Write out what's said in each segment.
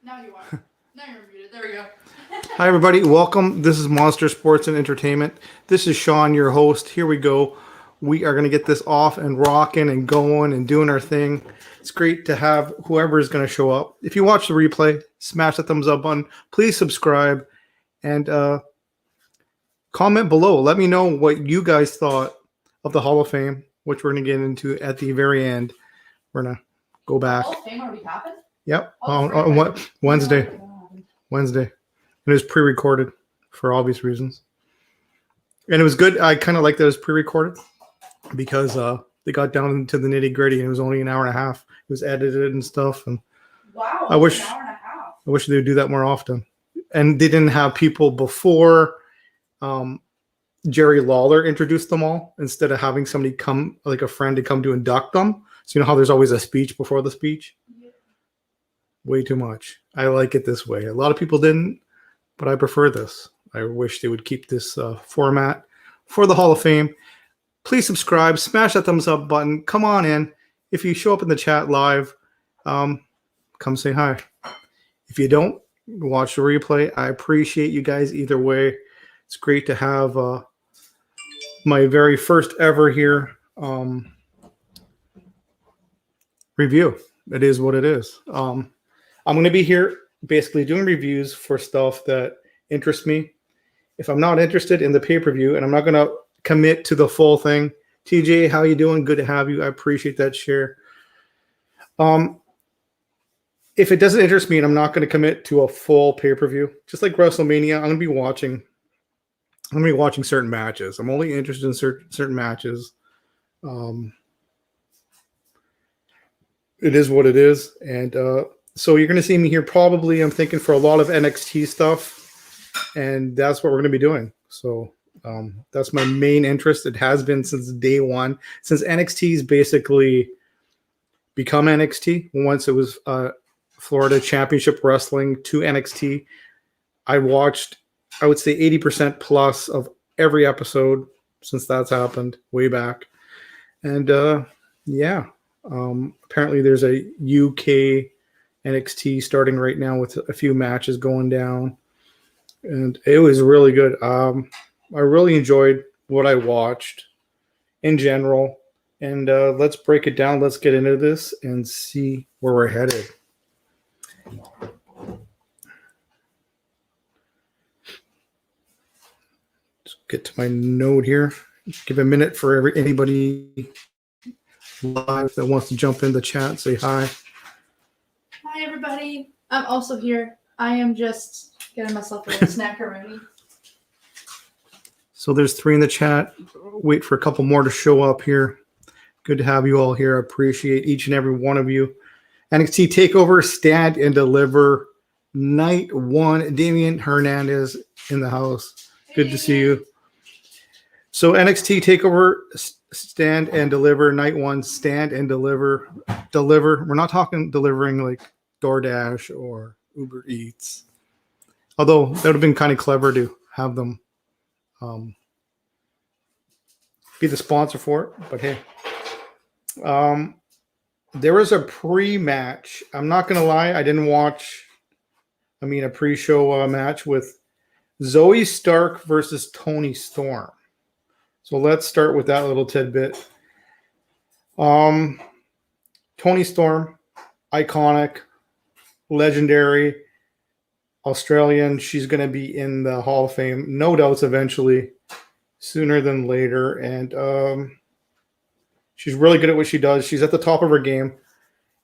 Now you are. Now you're muted. There we go. Hi, everybody. Welcome. This is Monster Sports and Entertainment. This is Sean, your host. Here we go. We are going to get this off and rocking and going and doing our thing. It's great to have whoever is going to show up. If you watch the replay, smash the thumbs up button. Please subscribe and comment below. Let me know what you guys thought of the Hall of Fame, which we're going to get into at the very end. We're going to go back. Hall of Fame already happened? Yep. On what? Wednesday. Wednesday. It was pre-recorded for obvious reasons. And it was good. I kind of like that it was pre-recorded because they got down into the nitty-gritty and it was only an hour and a half. It was edited and stuff. And wow, I wish, an hour and a half. I wish they would do that more often. And they didn't have people before Jerry Lawler introduced them all instead of having somebody come, like a friend, to come to induct them. So you know how there's always a speech before the speech? Yeah. Way too much. I like it this way. A lot of people didn't, but I prefer this. I wish they would keep this format for the Hall of Fame. Please subscribe, smash that thumbs up button. Come on in. If you show up in the chat live, come say hi. If you don't, watch the replay. I appreciate you guys either way. It's great to have my very first ever here review. It is what it is. I'm going to be here basically doing reviews for stuff that interests me. If I'm not interested in the pay-per-view, and I'm not going to commit to the full thing. TJ, how you doing? Good to have you. I appreciate that share. If it doesn't interest me and I'm not going to commit to a full pay-per-view, just like WrestleMania, I'm going to be watching certain matches. I'm only interested in certain matches. It is what it is. And so you're going to see me here probably, I'm thinking, for a lot of NXT stuff. And that's what we're going to be doing. So that's my main interest. It has been since day one. Since NXT's basically become NXT. Once it was Florida Championship Wrestling to NXT, I watched, I would say, 80% plus of every episode since that's happened way back. And yeah. Apparently there's a UK NXT starting right now with a few matches going down, and it was really good. I really enjoyed what I watched in general, and let's break it down. Let's get into this and see where we're headed. Let's get to my note here. Give a minute for anybody live that wants to jump in the chat, say hi. Hi, everybody. I'm also here. I am just getting myself a little snacker ready. So there's 3 in the chat. Wait for a couple more to show up here. Good to have you all here. I appreciate each and every one of you. NXT TakeOver, Stand and Deliver, Night 1. Damian Hernandez in the house. Good to see you. So NXT TakeOver, Stand and Deliver, Night 1, Stand and Deliver. We're not talking delivering like DoorDash or Uber Eats. Although that would have been kind of clever to have them be the sponsor for it. But hey, there was a pre-match. I'm not going to lie. I didn't watch, a pre-show match with Zoe Stark versus Toni Storm. So let's start with that little tidbit. Toni Storm, iconic, legendary, Australian. She's going to be in the Hall of Fame, no doubts, eventually, sooner than later. And she's really good at what she does. She's at the top of her game.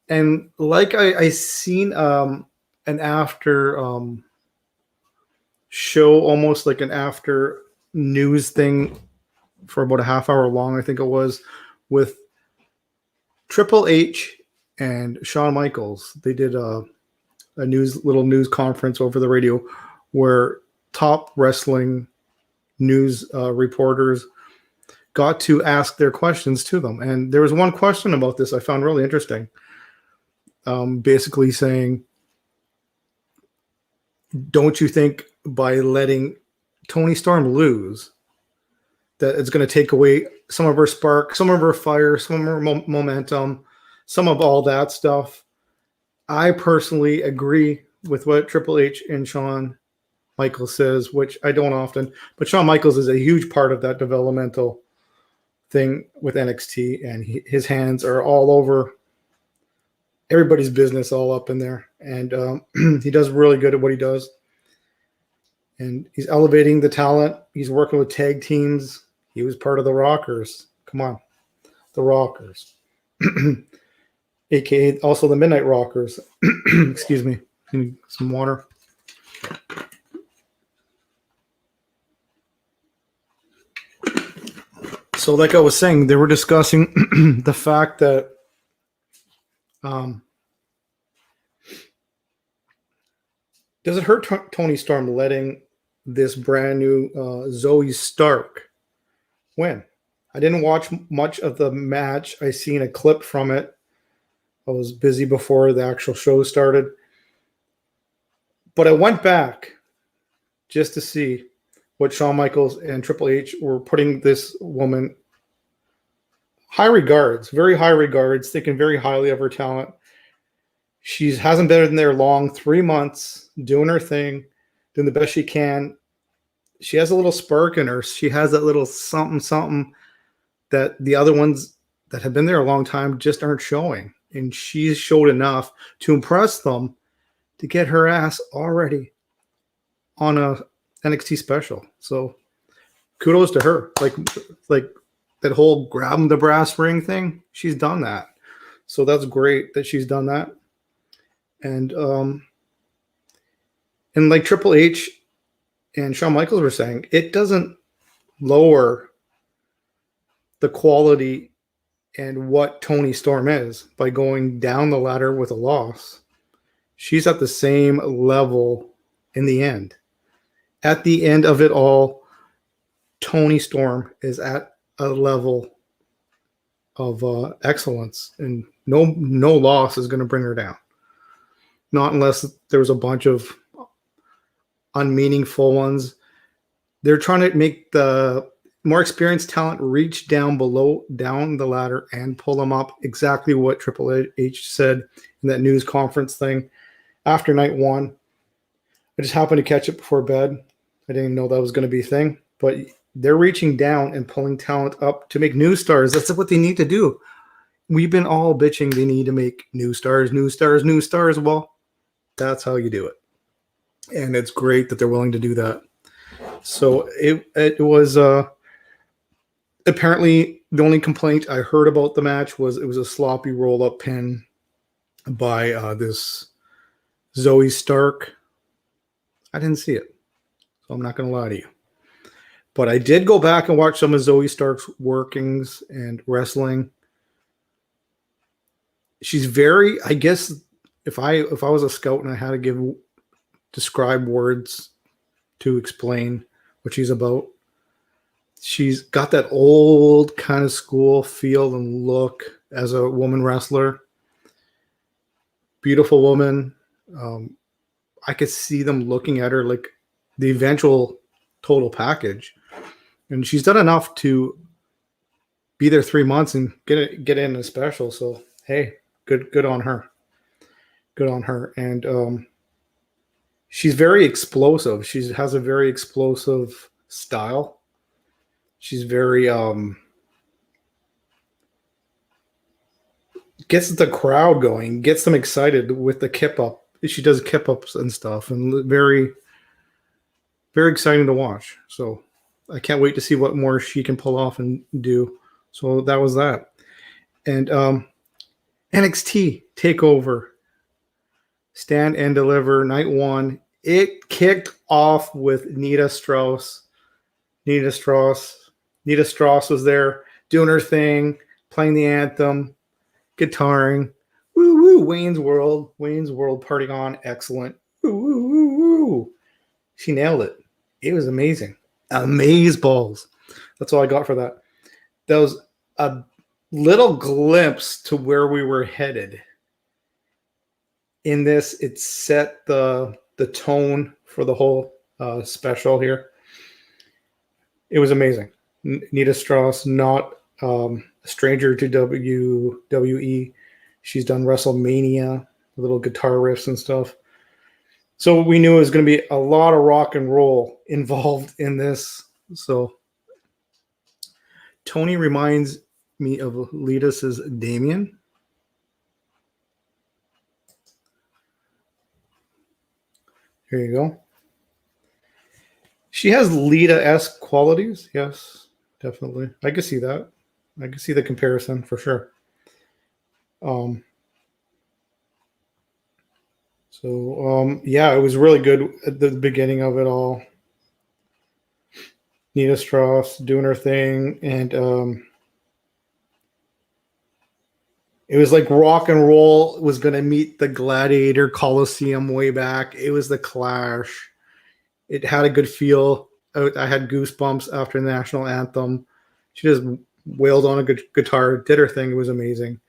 And like I seen an after show, almost like an after news thing, for about a half hour long, I think it was, with Triple H and Shawn Michaels. They did a little news conference over the radio where top wrestling news reporters got to ask their questions to them. And there was one question about this I found really interesting. Basically saying, don't you think by letting Toni Storm lose, that it's going to take away some of her spark, some of her fire, some of her momentum, some of all that stuff? I personally agree with what Triple H and Shawn Michaels says, which I don't often, but Shawn Michaels is a huge part of that developmental thing with NXT, and his hands are all over everybody's business, all up in there, and he does really good at what he does, and he's elevating the talent. He's working with tag teams. He was part of the Rockers. Come on, the Rockers, aka also the Midnight Rockers. Excuse me, need some water. So, like I was saying, they were discussing the fact that does it hurt Tony Storm letting this brand new Zoe Stark win? I didn't watch much of the match. I seen a clip from it. I was busy before the actual show started. But I went back just to see what Shawn Michaels and Triple H were putting this woman high regards, very high regards, thinking very highly of her talent. She hasn't been in there long, 3 months, doing her thing, doing the best she can. She has a little spark in her. She has that little something that the other ones that have been there a long time just aren't showing. And she's showed enough to impress them to get her ass already on a NXT special. So kudos to her. Like that whole grab the brass ring thing, she's done that. So that's great that she's done that. And like Triple H and Shawn Michaels were saying, it doesn't lower the quality and what Toni Storm is by going down the ladder with a loss. She's at the same level in the end. At the end of it all, Toni Storm is at a level of excellence, and no loss is going to bring her down. Not unless there's a bunch of unmeaningful ones. They're trying to make the more experienced talent reach down the ladder and pull them up. Exactly what Triple H said in that news conference thing after night one. I just happened to catch it before bed. I didn't know that was going to be a thing, but they're reaching down and pulling talent up to make new stars. That's what they need to do. We've been all bitching they need to make new stars. Well, that's how you do it. And it's great that they're willing to do that. So it was apparently the only complaint I heard about the match was it was a sloppy roll-up pin by this Zoe Stark. I didn't see it, so I'm not going to lie to you. But I did go back and watch some of Zoe Stark's workings and wrestling. She's very, I guess, if I was a scout and I had to describe words to explain what she's about, she's got that old kind of school feel and look as a woman wrestler. Beautiful woman. I could see them looking at her like the eventual total package. And she's done enough to be there 3 months and get in a special. So, hey, good on her. Good on her. And she's very explosive. She has a very explosive style. She's very gets the crowd going, gets them excited with the kip up. She does kip ups and stuff, and very, very exciting to watch. So I can't wait to see what more she can pull off and do. So that was that. And NXT Takeover, Stand and Deliver, night one. It kicked off with Nita Strauss. Nita Strauss was there doing her thing, playing the anthem, guitaring. Woo woo, Wayne's World partying on, excellent. Woo woo woo woo. She nailed it. It was amazing. Amaze balls. That's all I got for that. That was a little glimpse to where we were headed. In this, it set the tone for the whole special here. It was amazing. Nita Strauss, not a stranger to WWE. She's done WrestleMania, little guitar riffs and stuff. So we knew it was going to be a lot of rock and roll involved in this. So Tony reminds me of Lita says Damien. Here you go. She has Lita-esque qualities. Yes, definitely. I can see that. I can see the comparison for sure. Yeah, it was really good at the beginning of it all. Nita Strauss doing her thing, and it was like rock and roll was going to meet the Gladiator Coliseum way back. It was the Clash. It had a good feel. I had goosebumps after the national anthem. She just wailed on a good guitar, did her thing. It was amazing.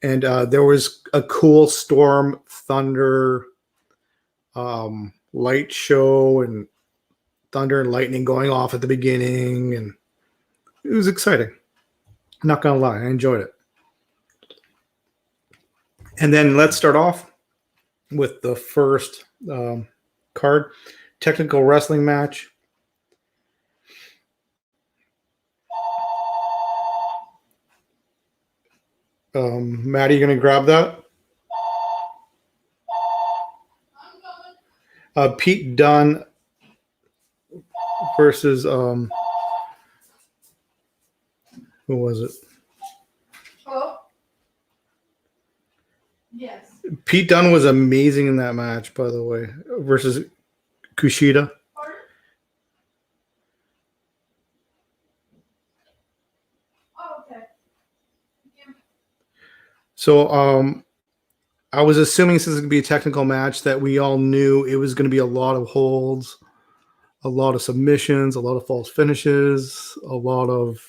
And there was a cool storm, thunder, light show, and thunder and lightning going off at the beginning. And it was exciting. I'm not going to lie. I enjoyed it. And then let's start off with the first card, technical wrestling match. Maddie, you going to grab that? Pete Dunne versus who was it? Hello? Yes. Pete Dunne was amazing in that match, by the way, versus Kushida. Pardon? Oh, okay. Yeah. So I was assuming since it's going to be a technical match that we all knew it was going to be a lot of holds, a lot of submissions, a lot of false finishes, a lot of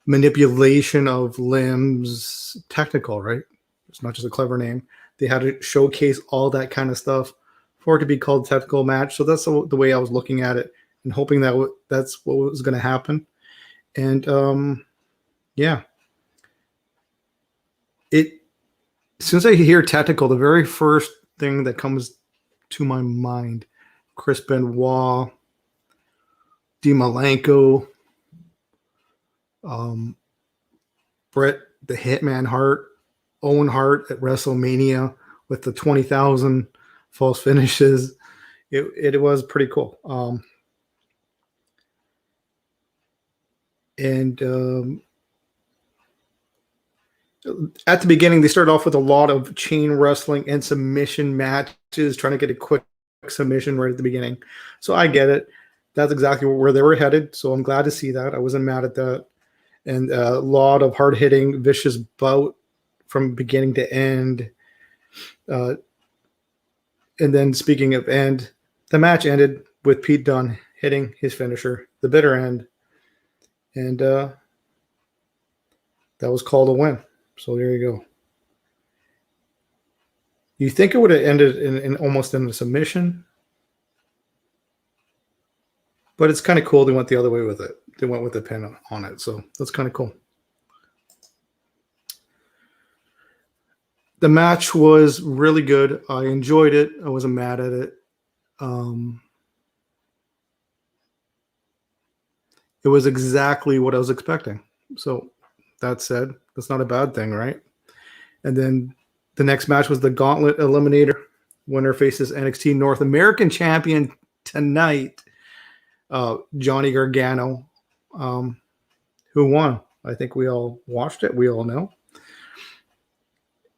manipulation of limbs. Technical, right? It's not just a clever name. They had to showcase all that kind of stuff for it to be called technical match. So that's the way I was looking at it and hoping that that's what was going to happen. And yeah, as soon as I hear technical, the very first thing that comes to my mind, Chris Benoit, Dean Malenko, Bret the Hitman Hart, Owen Hart at WrestleMania with the 20,000 false finishes. It was pretty cool. At the beginning, they started off with a lot of chain wrestling and submission matches, trying to get a quick submission right at the beginning. So I get it. That's exactly where they were headed. So I'm glad to see that. I wasn't mad at that. And a lot of hard-hitting, vicious bout from beginning to end. And then speaking of end, the match ended with Pete Dunne hitting his finisher, the bitter end. And that was called a win. So there you go. You think it would have ended in almost in a submission? But it's kind of cool they went the other way with it. They went with the pin on it. So that's kind of cool. The match was really good. I enjoyed it. I wasn't mad at it. It was exactly what I was expecting. So that said, that's not a bad thing, right? And then the next match was the Gauntlet Eliminator. Winner faces NXT North American Champion tonight, Johnny Gargano, who won. I think we all watched it. We all know.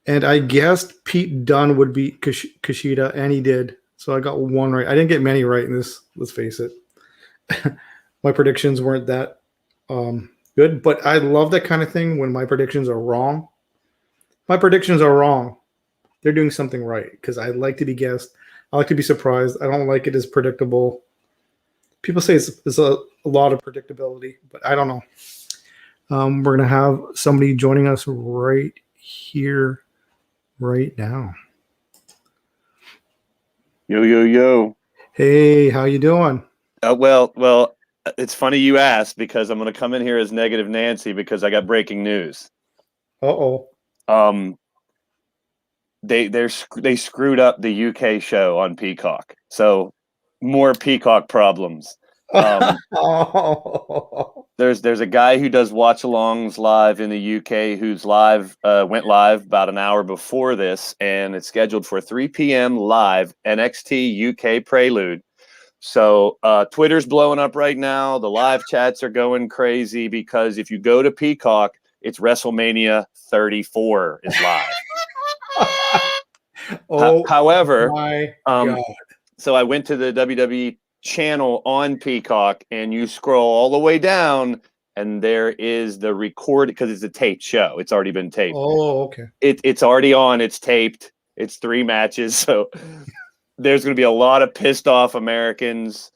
And I guessed Pete Dunne would beat Kushida, and he did. So I got one right. I didn't get many right in this, let's face it. My predictions weren't that good, but I love that kind of thing when my predictions are wrong. My predictions are wrong. They're doing something right because I like to be guessed. I like to be surprised. I don't like it as predictable. People say it's a lot of predictability, but I don't know. We're going to have somebody joining us right here, right now. Yo. Hey, how you doing? Well, it's funny you asked because I'm going to come in here as Negative Nancy because I got breaking news. Uh-oh. they screwed up the UK show on Peacock. So more Peacock problems. There's a guy who does watch-alongs live in the UK who's went live about an hour before this, and it's scheduled for 3 p.m. live NXT UK Prelude. So Twitter's blowing up right now. The live chats are going crazy because if you go to Peacock, it's WrestleMania 34 is live. However, my God. So I went to the WWE channel on Peacock, and you scroll all the way down, and there is the record because it's a taped show. It's already been taped. Oh, okay. It's already on. It's taped. It's 3 matches. So there's going to be a lot of pissed off Americans.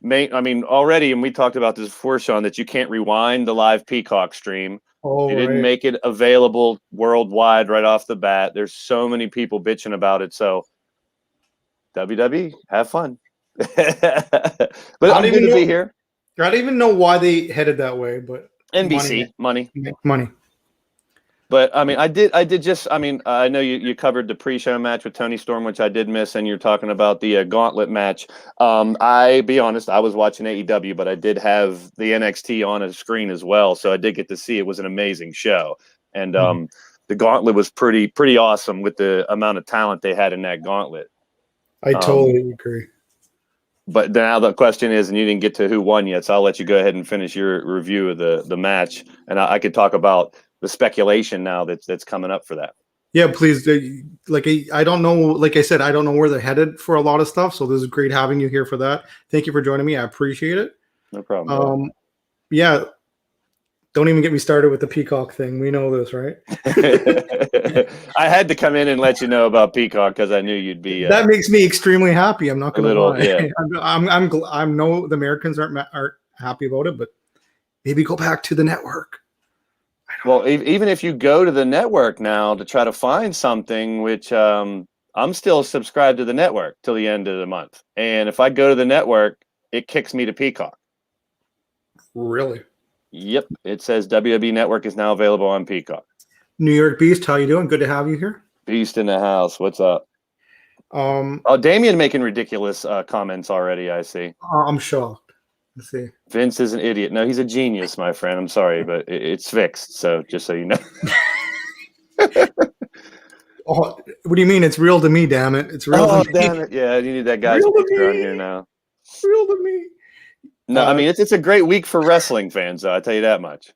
I mean, already, and we talked about this before, Sean, that you can't rewind the live Peacock stream. Oh, they didn't make it available worldwide right off the bat. There's so many people bitching about it. So WWE, have fun. But I'm going to be here. I don't even know why they headed that way, but NBC money. But I mean, I know you covered the pre-show match with Tony Storm, which I did miss, and you're talking about the gauntlet match. I be honest, I was watching AEW, but I did have the NXT on a screen as well, so I did get to see. It was an amazing show, and the gauntlet was pretty awesome with the amount of talent they had in that gauntlet. I totally agree. But now the question is, and you didn't get to who won yet, so I'll let you go ahead and finish your review of the match, and I could talk about the speculation now that's coming up for that. Yeah, please. I don't know. Like I said, I don't know where they're headed for a lot of stuff. So this is great having you here for that. Thank you for joining me. I appreciate it. No problem. Yeah. Don't even get me started with the Peacock thing. We know this, right? I had to come in and let you know about Peacock because I knew you'd be. That makes me extremely happy. I'm not going to lie. Yeah. I know the Americans aren't happy about it, but maybe go back to the network. Well, even if you go to the network now to try to find something, which I'm still subscribed to the network till the end of the month, and if I go to the network, it kicks me to Peacock. Really? Yep, it says WWE Network is now available on Peacock. New York Beast, how you doing? Good to have you here. Beast in the house. What's up? Damien making ridiculous comments already. I see. I'm shocked. Let's see. Vince is an idiot. No, he's a genius, my friend. I'm sorry, but it's fixed. So just so you know. Oh, what do you mean? It's real to me, damn it. It's real to me. Damn it. Yeah, you need that guy's picture on here now. Real to me. No, I mean, it's a great week for wrestling fans, though. I tell you that much.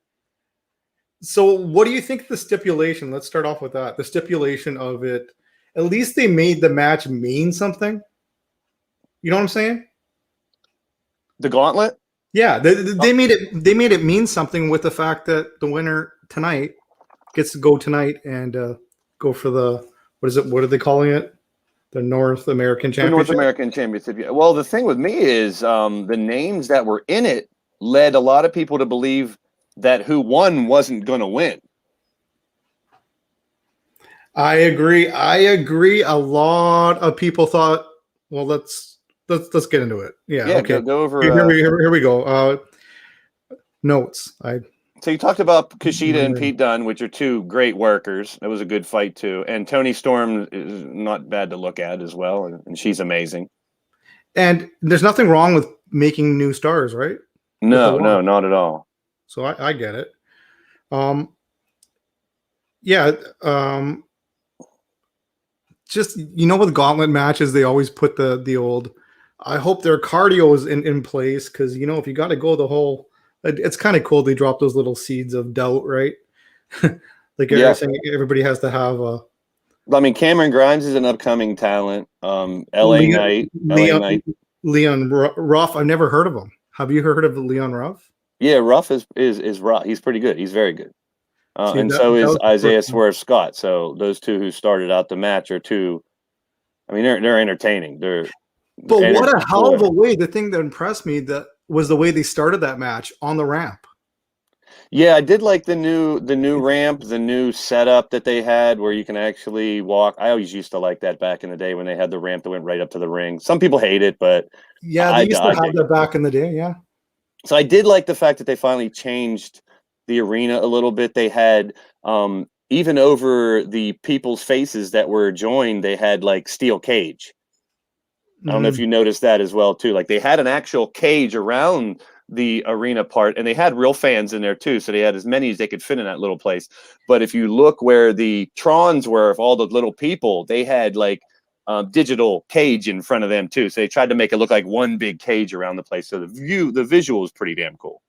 So what do you think of the stipulation? Let's start off with that. The stipulation of it. At least they made the match mean something. You know what I'm saying? The gauntlet? Yeah, they made it mean something with the fact that the winner tonight gets to go tonight and go for the what are they calling it? The North American Championship. The North American Championship. Yeah. Well, the thing with me is the names that were in it led a lot of people to believe that who won wasn't going to win. I agree. A lot of people thought, well, let's get into it. Yeah. Okay. Go over. Here we go. Notes. So you talked about Kushida and Pete Dunne, which are two great workers. That was a good fight too. And Toni Storm is not bad to look at as well, and she's amazing. And there's nothing wrong with making new stars, right? No, not at all. So I get it. Yeah. Just with gauntlet matches, they always put the old. I hope their cardio is in place because if you got to go the whole. It's kind of cool they drop those little seeds of doubt, right? Everybody has to have a. I mean, Cameron Grimes is an upcoming talent. LA Knight. Leon Ruff. I've never heard of him. Have you heard of Leon Ruff? Yeah, Ruff is Ruff. He's pretty good. He's very good. So is Isaiah Swerve Scott. So those two who started out the match are two. I mean, they're entertaining. But what a hell of a way! The thing that impressed me was the way they started that match on the ramp. Yeah, I did like the new ramp, the new setup that they had where you can actually walk. I always used to like that back in the day when they had the ramp that went right up to the ring. Some people hate it, but yeah, they used to have that back in the day. Yeah. So I did like the fact that they finally changed the arena a little bit. They had even over the people's faces that were joined, they had like steel cage. I don't know if you noticed that as well too. Like they had an actual cage around the arena part, and they had real fans in there too. So they had as many as they could fit in that little place. But if you look where the Trons were of all the little people, they had like digital cage in front of them too. So they tried to make it look like one big cage around the place. So the visual was pretty damn cool.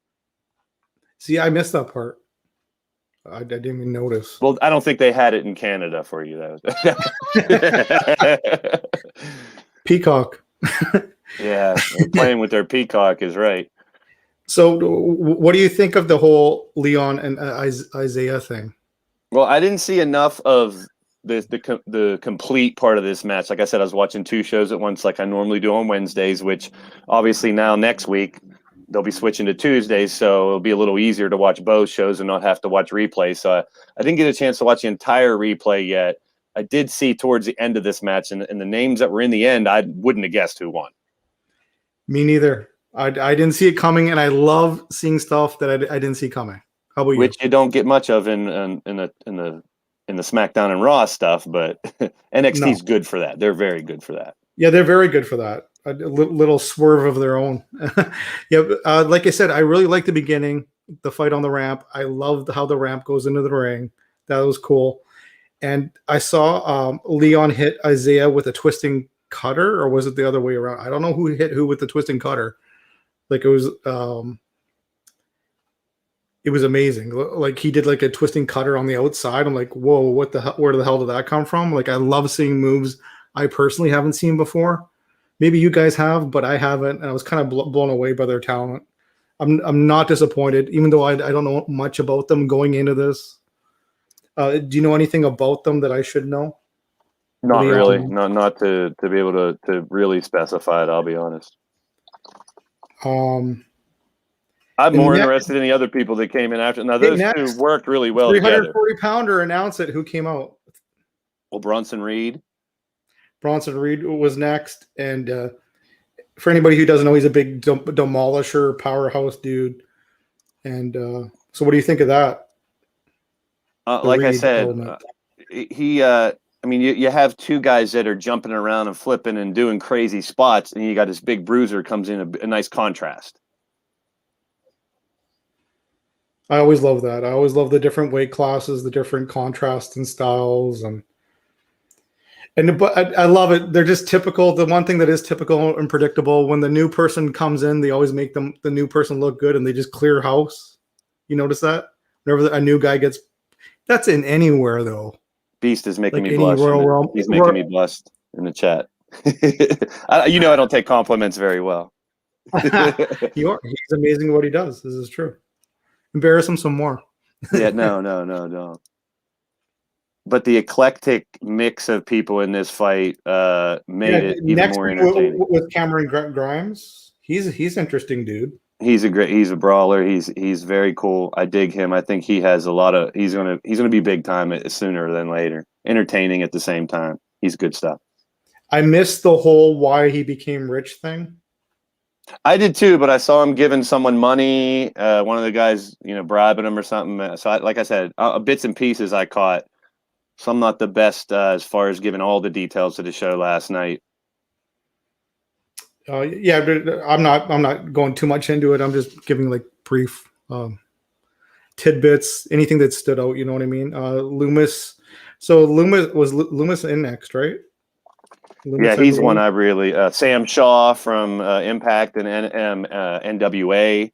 See, I missed that part. I didn't even notice. Well, I don't think they had it in Canada for you though. Peacock. Yeah, playing with their peacock is right. So, what do you think of the whole Leon and Isaiah thing? Well, I didn't see enough of the complete part of this match. Like I said, I was watching 2 shows at once, like I normally do on Wednesdays. Which obviously now next week they'll be switching to Tuesdays, so it'll be a little easier to watch both shows and not have to watch replay. So I didn't get a chance to watch the entire replay yet. I did see towards the end of this match, and the names that were in the end, I wouldn't have guessed who won. Me neither. I didn't see it coming, and I love seeing stuff that I didn't see coming. How about you? Which you don't get much of in the SmackDown and Raw stuff, but NXT's good for that. They're very good for that. Yeah, they're very good for that. A little swerve of their own. Yeah, like I said, I really liked the beginning, the fight on the ramp. I loved how the ramp goes into the ring. That was cool. And I saw Leon hit Isaiah with a twisting cutter, or was it the other way around? I don't know who hit who with the twisting cutter. Like it was amazing. Like he did like a twisting cutter on the outside. I'm like, whoa, what the hell? Where the hell did that come from? Like I love seeing moves I personally haven't seen before. Maybe you guys have, but I haven't. And I was kind of blown away by their talent. I'm not disappointed, even though I don't know much about them going into this. Do you know anything about them that I should know? Not really. Not to be able to really specify it, I'll be honest. I'm more interested in the other people that came in after. Now, those two worked really well together. 340-pounder, announce it. Who came out? Well, Bronson Reed. Bronson Reed was next. And for anybody who doesn't know, he's a big demolisher, powerhouse dude. And so what do you think of that? Like I said, I mean, you have 2 guys that are jumping around and flipping and doing crazy spots, and you got this big bruiser comes in a nice contrast. I always love that. I always love the different weight classes, the different contrasts and styles, but I love it. They're just typical. The one thing that is typical and predictable, when the new person comes in, they always make the new person look good, and they just clear house. You notice that? Whenever a new guy gets, that's in anywhere though. Beast is making me blush. He's making me blush in the chat. I don't take compliments very well. He's amazing at what he does. This is true. Embarrass him some more. Yeah, no. But the eclectic mix of people in this fight made it even more entertaining. With Cameron Grimes, he's interesting, dude. He's a brawler. He's very cool. I dig him. I think he has he's gonna be big time sooner than later. Entertaining at the same time. He's good stuff. I missed the whole why he became rich thing. I did too, but I saw him giving someone money. One of the guys, bribing him or something. So, like I said, bits and pieces I caught. So I'm not the best as far as giving all the details to the show last night. Yeah, I'm not going too much into it. I'm just giving like brief tidbits, anything that stood out. You know what I mean? Loomis. So Loomis in next, right? Yeah, he's one I really. Sam Shaw from Impact and NWA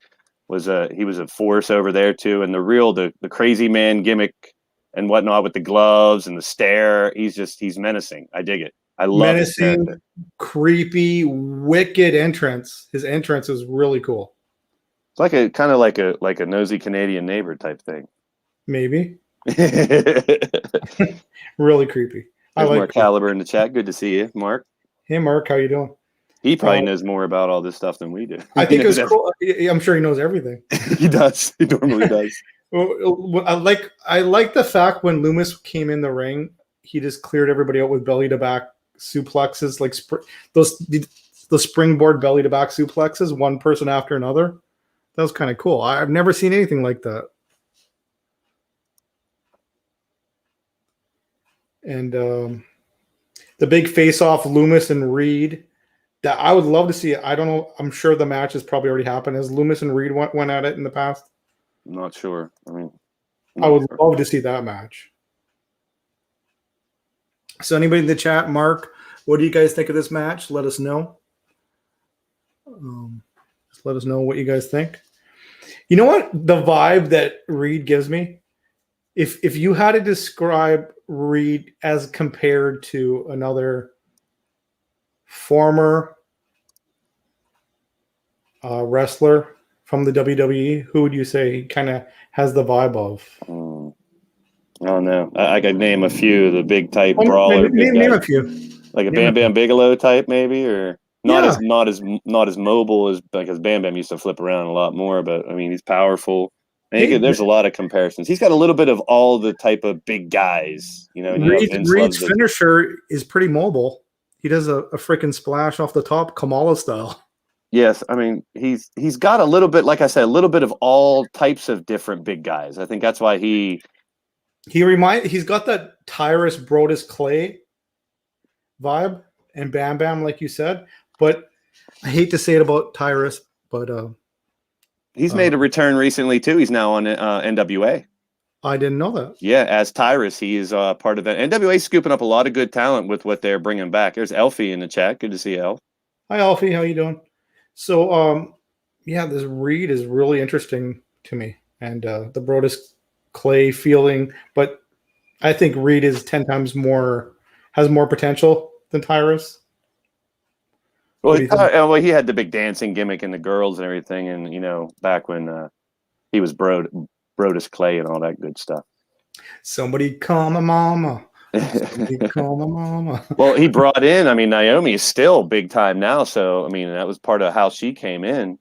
he was a force over there too, and the crazy man gimmick and whatnot with the gloves and the stare. He's menacing. I dig it. I love menacing, creepy, wicked entrance. His entrance is really cool. It's like a kind of like a nosy Canadian neighbor type thing. Maybe. Really creepy. There's Mark Caliber in the chat. Good to see you, Mark. Hey, Mark, how you doing? He probably knows more about all this stuff than we do. I think it's cool. I'm sure he knows everything. He does. He normally does. I like the fact when Loomis came in the ring, he just cleared everybody out with belly to back suplexes, like the springboard belly to back suplexes, one person after another. That was kind of cool. I've never seen anything like that. And the big face-off, Loomis and Reed. That I would love to see. I don't know. I'm sure the match has probably already happened. Has Loomis and Reed went at it in the past? I'm not sure. I mean, I would love to see that match. So anybody in the chat, Mark, what do you guys think of this match? Let us know. Just let us know what you guys think. You know what? The vibe that Reed gives me, if you had to describe Reed as compared to another former wrestler from the WWE, who would you say kind of has the vibe of? I don't know. I could name a few. The big type brawler, Name a few. Like a Bam Bam Bigelow type, maybe, or not Yeah. not as mobile as because Bam Bam used to flip around a lot more. But I mean, he's powerful. There's a lot of comparisons. He's got a little bit of all the type of big guys, you know. Reed's finisher is pretty mobile. He does a freaking splash off the top, Kamala style. Yes, I mean he's got a little bit, like I said, a little bit of all types of different big guys. I think that's why he's got that Tyrus Brodus Clay vibe and Bam Bam, like you said. But I hate to say it about Tyrus, but he's made a return recently too. He's now on NWA. I didn't know that. Yeah, as Tyrus, he is part of that. NWA scooping up a lot of good talent with what they're bringing back. There's Elfie in the chat. Good to see you, Elf. Hi, Elfie. How you doing? So, yeah, this Reed is really interesting to me, and the Brodus Clay feeling, but I think Reed is 10 times has more potential than Tyrus. Well, he had the big dancing gimmick and the girls and everything, and you know, back when he was Brodus Clay and all that good stuff. Somebody call my mama. Somebody call my mama. Well, he brought in, I mean, Naomi is still big time now, so I mean, that was part of how she came in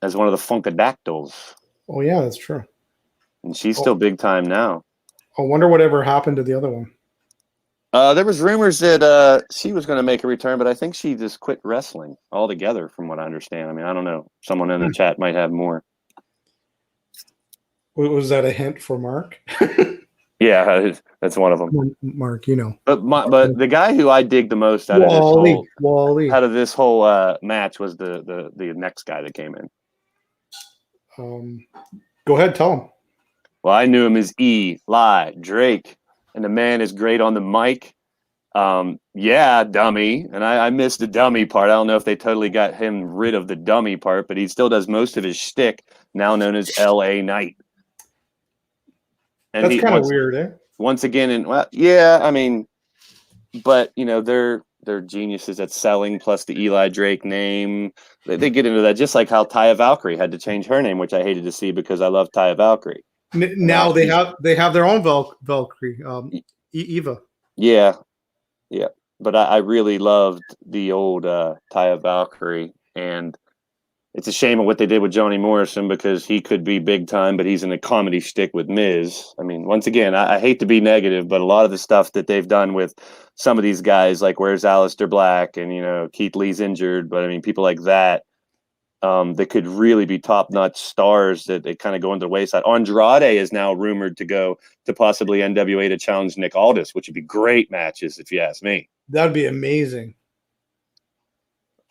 as one of the Funkadactyls. Oh yeah, that's true. And she's still big time now. I wonder whatever happened to the other one. There was rumors that she was going to make a return, but I think she just quit wrestling altogether, from what I understand. I mean, I don't know. Someone in the chat might have more. Was that a hint for Mark? Yeah, that's one of them. Mark, you know. But the guy who I dig the most out of this whole match was the next guy that came in. Go ahead, tell him. Well, I knew him as Eli Drake, and the man is great on the mic. Yeah, dummy. And I missed the dummy part. I don't know if they totally got him rid of the dummy part, but he still does most of his shtick, now known as LA Knight. And that's kind of weird, eh? Once again, and well, yeah, I mean, but you know, they're geniuses at selling, plus the Eli Drake name. They get into that, just like how Taya Valkyrie had to change her name, which I hated to see because I love Taya Valkyrie. Now they have their own Valkyrie, Eva. Yeah. But I really loved the old Taya Valkyrie, and it's a shame of what they did with Johnny Morrison because he could be big time, but he's in a comedy shtick with Miz. I mean, once again, I hate to be negative, but a lot of the stuff that they've done with some of these guys, like where's Aleister Black, and you know, Keith Lee's injured, but I mean, people like that. That could really be top-notch stars that they kind of go into the wayside. Andrade is now rumored to go to possibly NWA to challenge Nick Aldis, which would be great matches if you ask me. That'd be amazing.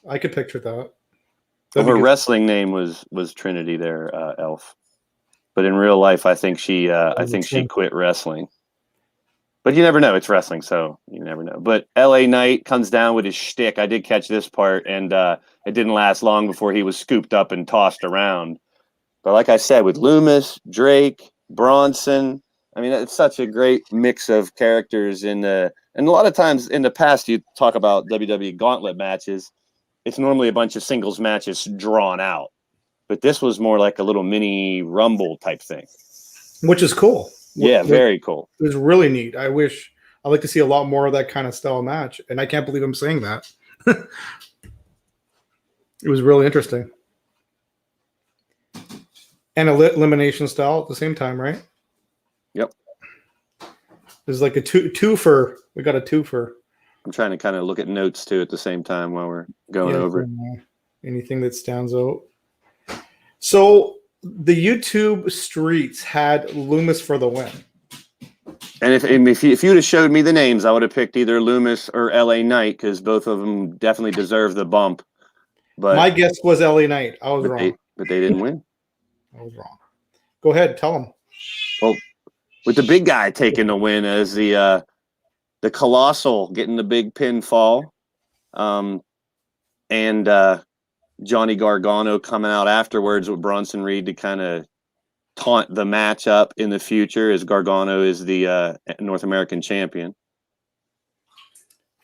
I could picture that. Her wrestling name was Trinity there, Elf. But in real life, I think she quit wrestling. But you never know. It's wrestling, so you never know. But LA Knight comes down with his shtick. I did catch this part, and it didn't last long before he was scooped up and tossed around. But like I said, with Loomis, Drake, Bronson, I mean, it's such a great mix of characters. And a lot of times in the past, you talk about WWE gauntlet matches. It's normally a bunch of singles matches drawn out. But this was more like a little mini Rumble type thing. Which is cool. Yeah, very cool. It was really neat. I'd like to see a lot more of that kind of style match. And I can't believe I'm saying that. It was really interesting. And elimination style at the same time, right? Yep. It was like a twofer. We got a twofer. I'm trying to kind of look at notes too at the same time while we're going over it. Anything that stands out. So the YouTube streets had Loomis for the win. And if you'd have showed me the names, I would have picked either Loomis or LA Knight because both of them definitely deserve the bump. But My guess was LA Knight. I was wrong. But they didn't win. I was wrong. Go ahead, tell them. Well, with the big guy taking the win as the Colossal getting the big pinfall, and Johnny Gargano coming out afterwards with Bronson Reed to kind of taunt the match up in the future as Gargano is the North American champion.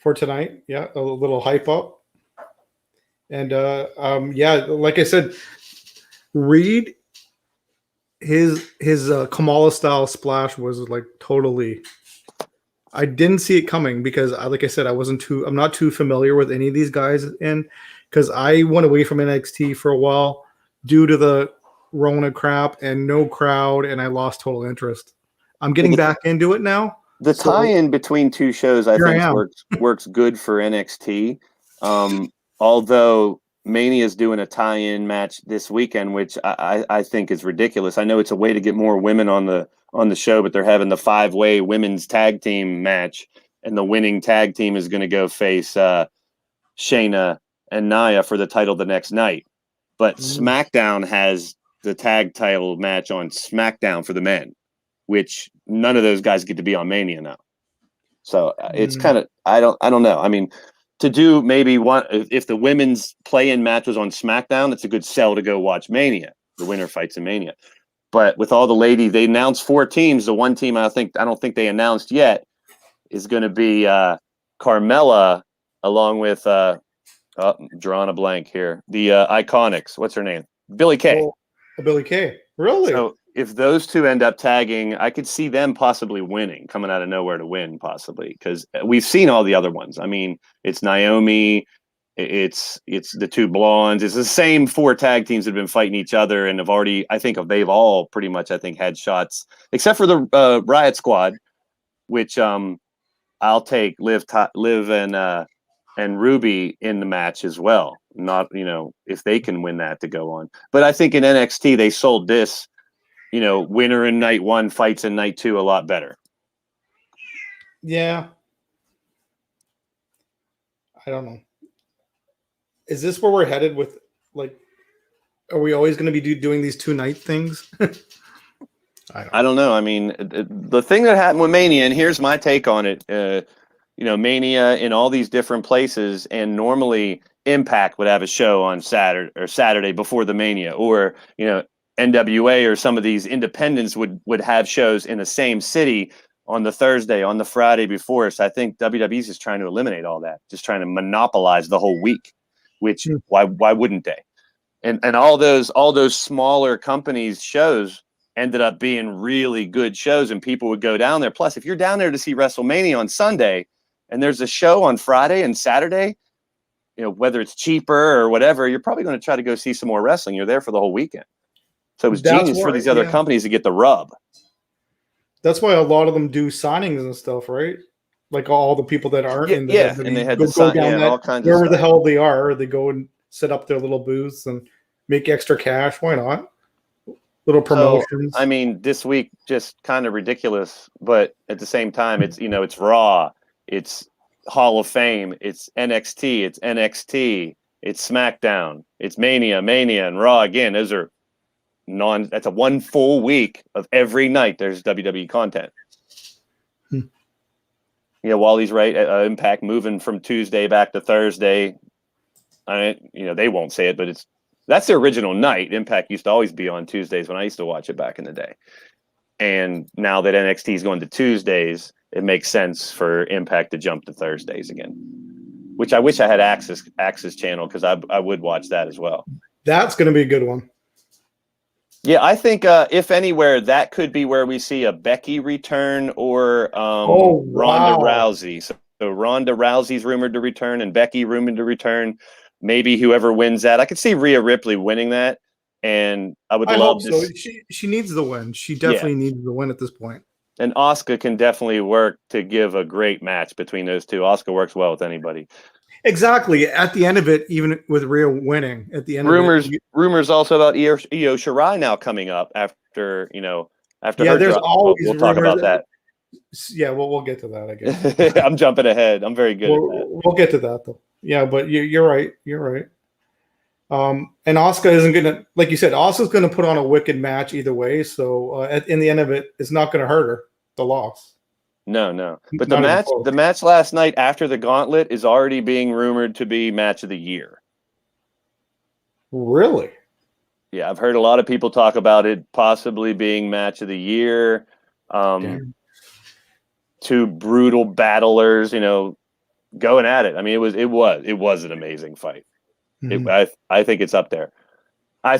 For tonight, yeah, a little hype up. And yeah, like I said, Reed, his Kamala style splash was like totally. I didn't see it coming because, like I said, I'm not too familiar with any of these guys because I went away from NXT for a while due to the Rona crap and no crowd, and I lost total interest. I'm getting back into it now. The tie-in between two shows, I think, works good for NXT. Although Mania is doing a tie-in match this weekend, which I think is ridiculous. I know it's a way to get more women on the show, but they're having the 5-way women's tag team match, and the winning tag team is going to go face Shayna and Nia for the title the next night. But SmackDown has the tag title match on SmackDown for the men, which none of those guys get to be on Mania now. So it's kind of I don't know. I mean, to do maybe one if the women's play-in match was on SmackDown, it's a good sell to go watch Mania. The winner fights in Mania. But with all the ladies, they announced 4 teams. The one team I don't think they announced yet is going to be Carmella along with drawing a blank here. The Iconics. What's her name? Billie Kay. Oh, Billie Kay. Really? So if those two end up tagging, I could see them possibly winning, coming out of nowhere to win, possibly, because we've seen all the other ones. I mean, it's Naomi, it's the 2 blondes. It's the same 4 tag teams that have been fighting each other and they've all pretty much had shots, except for the Riot Squad, which I'll take Liv and Ruby in the match as well. Not, if they can win that to go on. But I think in NXT, they sold this, winner in night 1, fights in night 2 a lot better. Yeah. I don't know. Is this where we're headed with, are we always going to be doing these 2-night things? I don't know. I mean, the thing that happened with Mania, and here's my take on it, Mania in all these different places, and normally Impact would have a show on Saturday before the Mania, or, NWA or some of these independents would have shows in the same city on the Thursday, on the Friday before. So I think WWE's just trying to eliminate all that, just trying to monopolize the whole week, which why wouldn't they? And all those smaller companies shows ended up being really good shows, and people would go down there. Plus, if you're down there to see WrestleMania on Sunday and there's a show on Friday and Saturday, whether it's cheaper or whatever, you're probably going to try to go see some more wrestling. You're there for the whole weekend. So it was genius for these other companies to get the rub. That's why a lot of them do signings and stuff, right? Like all the people that aren't in the and they had all kinds of wherever stuff. the hell they are, they go and set up their little booths and make extra cash. Why not? Little promotions. So, I mean, this week just kind of ridiculous, but at the same time, it's it's Raw, it's Hall of Fame, it's NXT, it's SmackDown, it's Mania, and Raw again. Those are that's a 1 full week of every night there's WWE content. Wally's right. Impact moving from Tuesday back to Thursday. They won't say it, but that's the original night. Impact used to always be on Tuesdays when I used to watch it back in the day. And now that NXT is going to Tuesdays, it makes sense for Impact to jump to Thursdays again, which I wish I had Access channel, because I would watch that as well. That's going to be a good one. Yeah, I think if anywhere, that could be where we see a Becky return or Ronda Rousey. So Ronda Rousey's rumored to return and Becky rumored to return. Maybe whoever wins that. I could see Rhea Ripley winning that, and I love so. She needs the win. She definitely needs the win at this point. And Asuka can definitely work to give a great match between those two. Asuka works well with anybody. Exactly. At the end of it, even with Rhea winning, at the end rumors also about Io Shirai now coming up after her there's drop. always we'll talk about that. Yeah, we'll get to that, I guess. I'm jumping ahead. I'm very good at that. We'll get to that though. Yeah, but you're right. You're right. And Asuka isn't gonna, like you said, Asuka's gonna put on a wicked match either way. So in the end of it, it's not gonna hurt her. The loss. No. But Not even close. the match last night after the gauntlet is already being rumored to be match of the year. Really? Yeah, I've heard a lot of people talk about it possibly being match of the year. Two brutal battlers, going at it. I mean, it was an amazing fight. Mhm. I think it's up there. I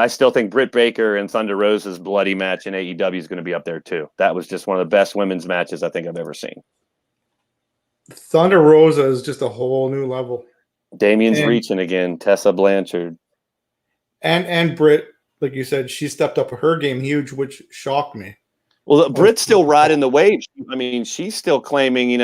still think Britt Baker and Thunder Rosa's bloody match in AEW is going to be up there too. That was just one of the best women's matches I think I've ever seen. Thunder Rosa is just a whole new level. Damien's reaching again. Tessa Blanchard. And Britt, like you said, she stepped up her game huge, which shocked me. Well, Britt's still riding the wave. I mean, she's still claiming,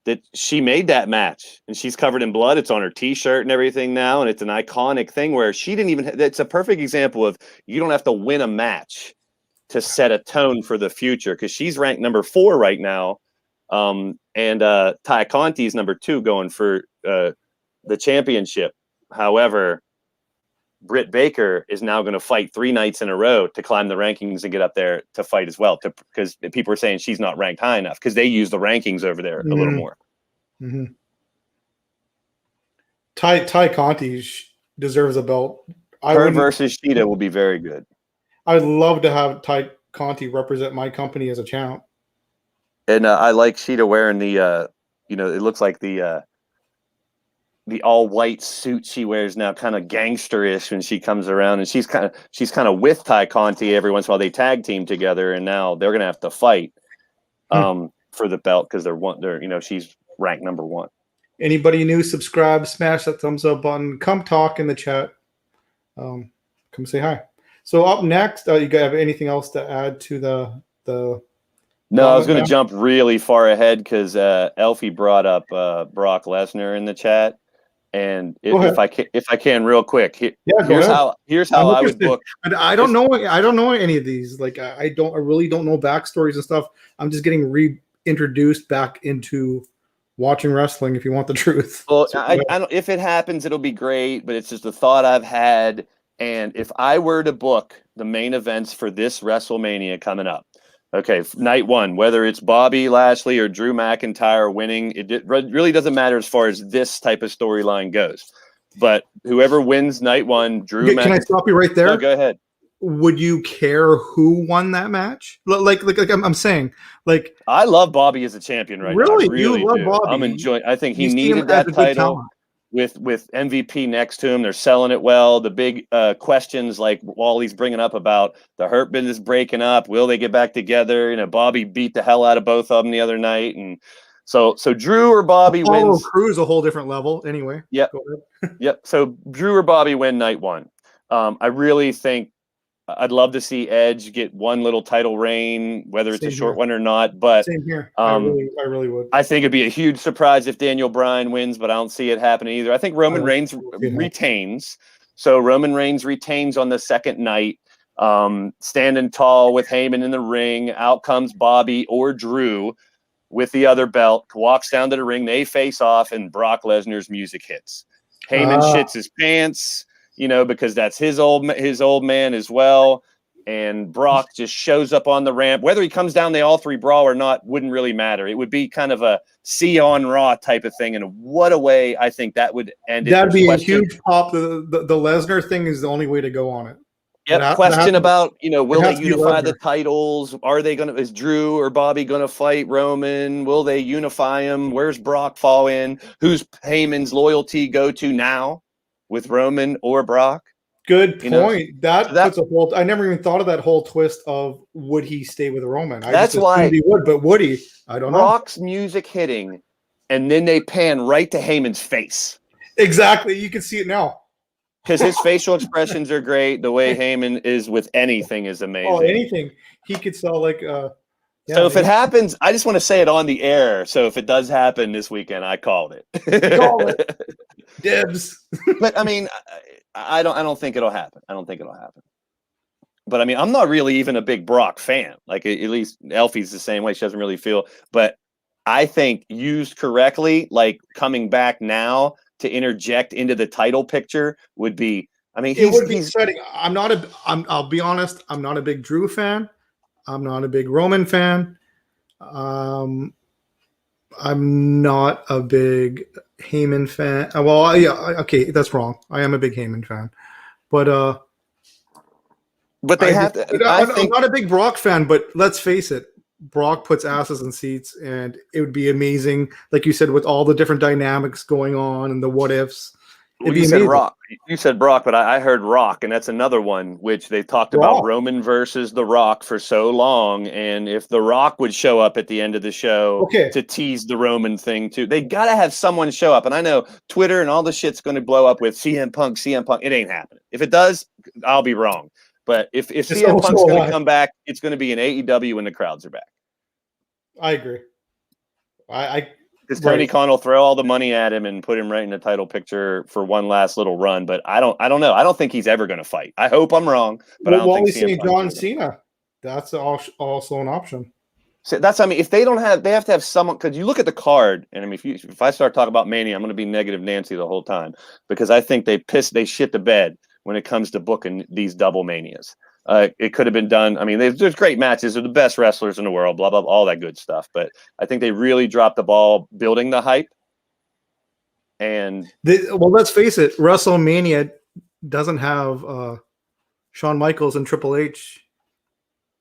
that she made that match and she's covered in blood. It's on her T-shirt and everything now. And it's an iconic thing where she didn't even, it's a perfect example of you don't have to win a match to set a tone for the future because she's ranked number 4 right now. And Ty Conti's number 2 going for the championship. However, Britt Baker is now going to fight 3 nights in a row to climb the rankings and get up there to fight as well. Because people are saying she's not ranked high enough because they use the rankings over there a little more. Mm-hmm. Ty Conti deserves a belt. Her versus Shida will be very good. I'd love to have Ty Conti represent my company as a champ. And I like Shida wearing the, it looks like the all white suit she wears now, kind of gangsterish when she comes around, and she's kind of with Ty Conti every once in a while. They tag team together, and now they're gonna have to fight for the belt because she's ranked number 1. Anybody new, subscribe, smash that thumbs up button. Come talk in the chat. Come say hi. So up next, you guys have anything else to add to the? No, I was going to jump really far ahead because Elfie brought up Brock Lesnar in the chat. And if I can real quick, here's how I would book. I don't know any of these. Like I really don't know backstories and stuff. I'm just getting reintroduced back into watching wrestling. If you want the truth. Well, I don't. If it happens, it'll be great. But it's just a thought I've had. And if I were to book the main events for this WrestleMania coming up, okay, night 1, whether it's Bobby Lashley or Drew McIntyre winning, it really doesn't matter as far as this type of storyline goes. But whoever wins night 1, Drew McIntyre. Can I stop you right there? No, go ahead. Would you care who won that match? Like I'm saying, like I love Bobby as a champion right now. Really, you love Bobby. I'm enjoying. I think he needed that title. With MVP next to him, they're selling it well. The big questions like Wally's bringing up about the Hurt Business breaking up, will they get back together? Bobby beat the hell out of both of them the other night, and so Drew or Bobby wins. Crew's a whole different level, anyway. Yep, yep. So Drew or Bobby win night 1. I really think I'd love to see Edge get one little title reign, whether it's a short one or not. But same here. I really would. I think it'd be a huge surprise if Daniel Bryan wins, but I don't see it happening either. I think Roman Reigns retains. So Roman Reigns retains on the second night, standing tall with Heyman in the ring. Out comes Bobby or Drew with the other belt, walks down to the ring. They face off, and Brock Lesnar's music hits. Heyman shits his pants, because that's his old man as well. And Brock just shows up on the ramp. Whether he comes down, they all 3 brawl or not wouldn't really matter. It would be kind of a see you on Raw type of thing. And what a way I think that would end. That'd be a huge pop. The Lesnar thing is the only way to go on it. Yep. Question about, will they unify the titles? Are they is Drew or Bobby going to fight Roman? Will they unify him? Where's Brock fall in? Who's Heyman's loyalty go to now with Roman or Brock? Good point. That puts a whole. I never even thought of that whole twist of would he stay with Roman? That's why he would, but would he? I don't know. Brock's music hitting, and then they pan right to Heyman's face. Exactly. You can see it now. Because his facial expressions are great. The way Heyman is with anything is amazing. Oh, anything. He could sell like. So if it happens, I just want to say it on the air. So if it does happen this weekend, I called it. Call it. Dibs. But I mean, I don't think it'll happen. I don't think it'll happen. But I mean, I'm not really even a big Brock fan. Like at least Elfie's the same way. She doesn't really feel. But I think used correctly, like coming back now to interject into the title picture would be. I mean, It would be he's exciting. I'll be honest. I'm not a big Drew fan. I'm not a big Roman fan. I'm not a big Heyman fan. Well, yeah, okay, that's wrong. I am a big Heyman fan, but but they have to. I I'm think not a big Brock fan. But let's face it, Brock puts asses in seats, and it would be amazing, like you said, with all the different dynamics going on and the what ifs. It'd be you said amazing. Rock. You said Brock, but I heard Rock, and that's another one which they talked about Rock. Roman versus The Rock for so long. And if The Rock would show up at the end of the show Okay. to tease the Roman thing too, they got to have someone show up. And I know Twitter and all the shit's going to blow up with CM Punk. It ain't happening. If it does, I'll be wrong. But if CM Punk's going to come back, it's going to be an AEW when the crowds are back. I agree. Because Tony Khan will throw all the money at him and put him right in the title picture for one last little run. But I don't know. I don't think he's ever going to fight. I hope I'm wrong, but I don't think saying John Cena. That's also an option. So that's, I mean, if they have to have someone, because you look at the card, and I mean, if I start talking about Mania, I'm going to be negative Nancy the whole time, because I think they shit the bed when it comes to booking these double Manias. It could have been done. I mean, there's great matches. They're the best wrestlers in the world, blah, blah, blah, all that good stuff. But I think they really dropped the ball building the hype. And well, let's face it, WrestleMania doesn't have Shawn Michaels and Triple H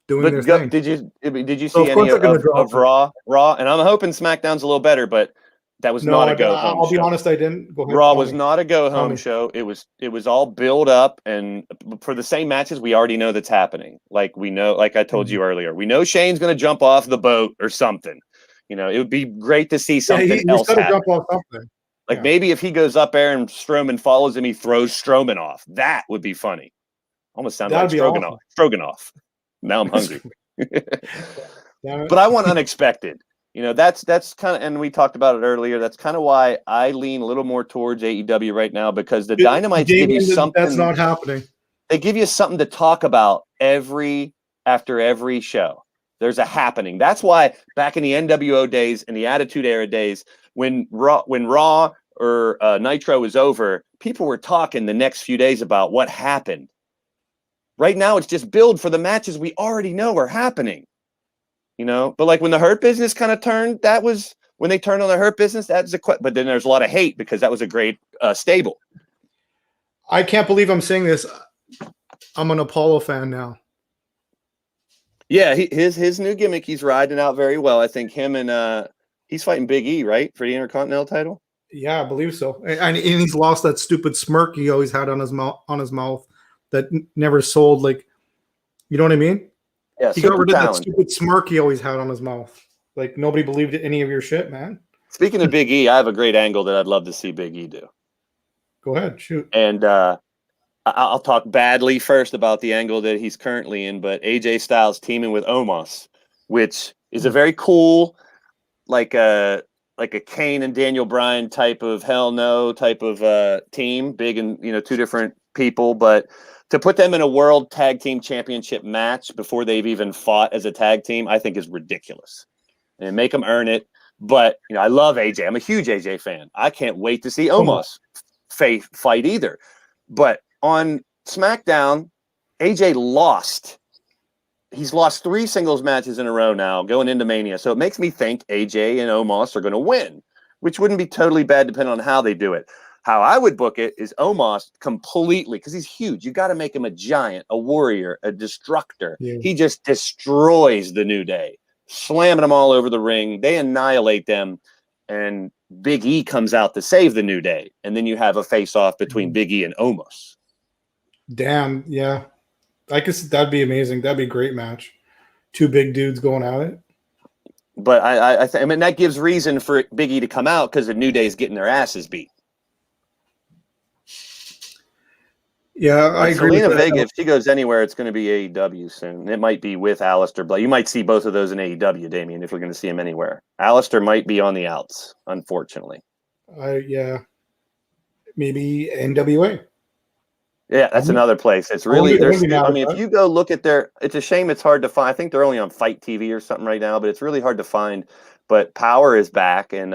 doing their thing. Did you see any of Raw? And I'm hoping SmackDown's a little better, but that was not a go home. I'll be honest, I didn't. Go ahead, Raw was not a go home show. It was all build up, and for the same matches we already know that's happening. Like we know, like I told you earlier, we know Shane's going to jump off the boat or something. You know, it would be great to see something else happen. Jump off something. Like maybe if he goes up there and Strowman follows him, he throws Strowman off. That would be funny. Almost sounded like Stroganoff. Awesome. Stroganoff. Now I'm hungry. But I want unexpected. You know, that's kind of, and we talked about it earlier. That's kind of why I lean a little more towards AEW right now, because the Dynamites give you something. That's not happening. They give you something to talk about after every show. There's a happening. That's why back in the NWO days and the Attitude Era days, when Raw or Nitro was over, people were talking the next few days about what happened. Right now, it's just build for the matches we already know are happening. You know, but like when the Hurt Business kind of turned, that was when they turned on the Hurt Business. That's but then there's a lot of hate because that was a great stable. I can't believe I'm saying this. I'm an Apollo fan now. Yeah, his new gimmick, he's riding out very well. I think him and he's fighting Big E, right, for the Intercontinental title. Yeah, I believe so. And he's lost that stupid smirk he always had on his mouth that never sold. Like, you know what I mean? Yeah, he got rid of that stupid smirk he always had on his mouth. Like, nobody believed any of your shit, man. Speaking of Big E, I have a great angle that I'd love to see Big E do. Go ahead, shoot. And I'll talk badly first about the angle that he's currently in, but AJ Styles teaming with Omos, which is a very cool, like a Kane and Daniel Bryan type of hell no type of team, big and, you know, two different people, but to put them in a world tag team championship match before they've even fought as a tag team, I think is ridiculous, and make them earn it. But, you know, I love AJ. I'm a huge AJ fan. I can't wait to see Omos fight either. But on SmackDown, AJ lost. He's lost 3 singles matches in a row now going into Mania. So it makes me think AJ and Omos are going to win, which wouldn't be totally bad depending on how they do it. How I would book it is Omos completely, because he's huge. You got to make him a giant, a warrior, a destructor. Yeah. He just destroys the New Day, slamming them all over the ring. They annihilate them, and Big E comes out to save the New Day. And then you have a face-off between Big E and Omos. Damn, yeah. I guess that'd be amazing. That'd be a great match. 2 big dudes going at it. But I mean, that gives reason for Big E to come out because the New Day is getting their asses beat. Yeah, I agree. Selena Vega, if she goes anywhere, it's going to be AEW soon. It might be with Aleister Black. You might see both of those in AEW, Damien, if we're going to see him anywhere. Aleister might be on the outs, unfortunately. Yeah. Maybe NWA. Yeah, that's I'm- another place. It's I wouldn't really be- I there's. wouldn't be mad I at mean, if that. you go look at their, it's a shame it's hard to find. I think they're only on Fight TV or something right now, but it's really hard to find. But Power is back, and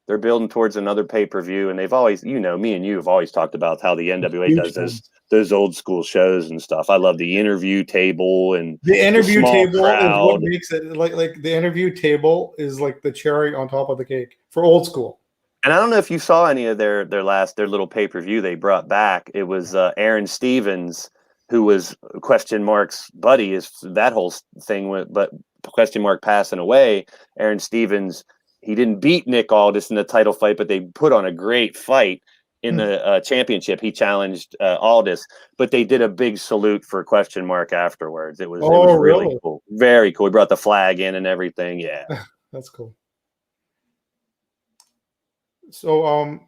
they're building towards another pay-per-view. And they've always, me and you have always talked about how the NWA Huge does fan. those old school shows and stuff. I love the interview table and The interview small table is what crowd. makes it like the interview table is like the cherry on top of the cake for old school. And I don't know if you saw any of their little pay-per-view they brought back. It was Aaron Stevens, who was Question Mark's buddy, is that whole thing with, but Question Mark passing away. Aaron Stevens, he didn't beat Nick Aldis in the title fight, but they put on a great fight in the championship. He challenged Aldis, but they did a big salute for Question Mark afterwards. It was really Really? cool. Very cool. He brought the flag in and everything. Yeah. That's cool. So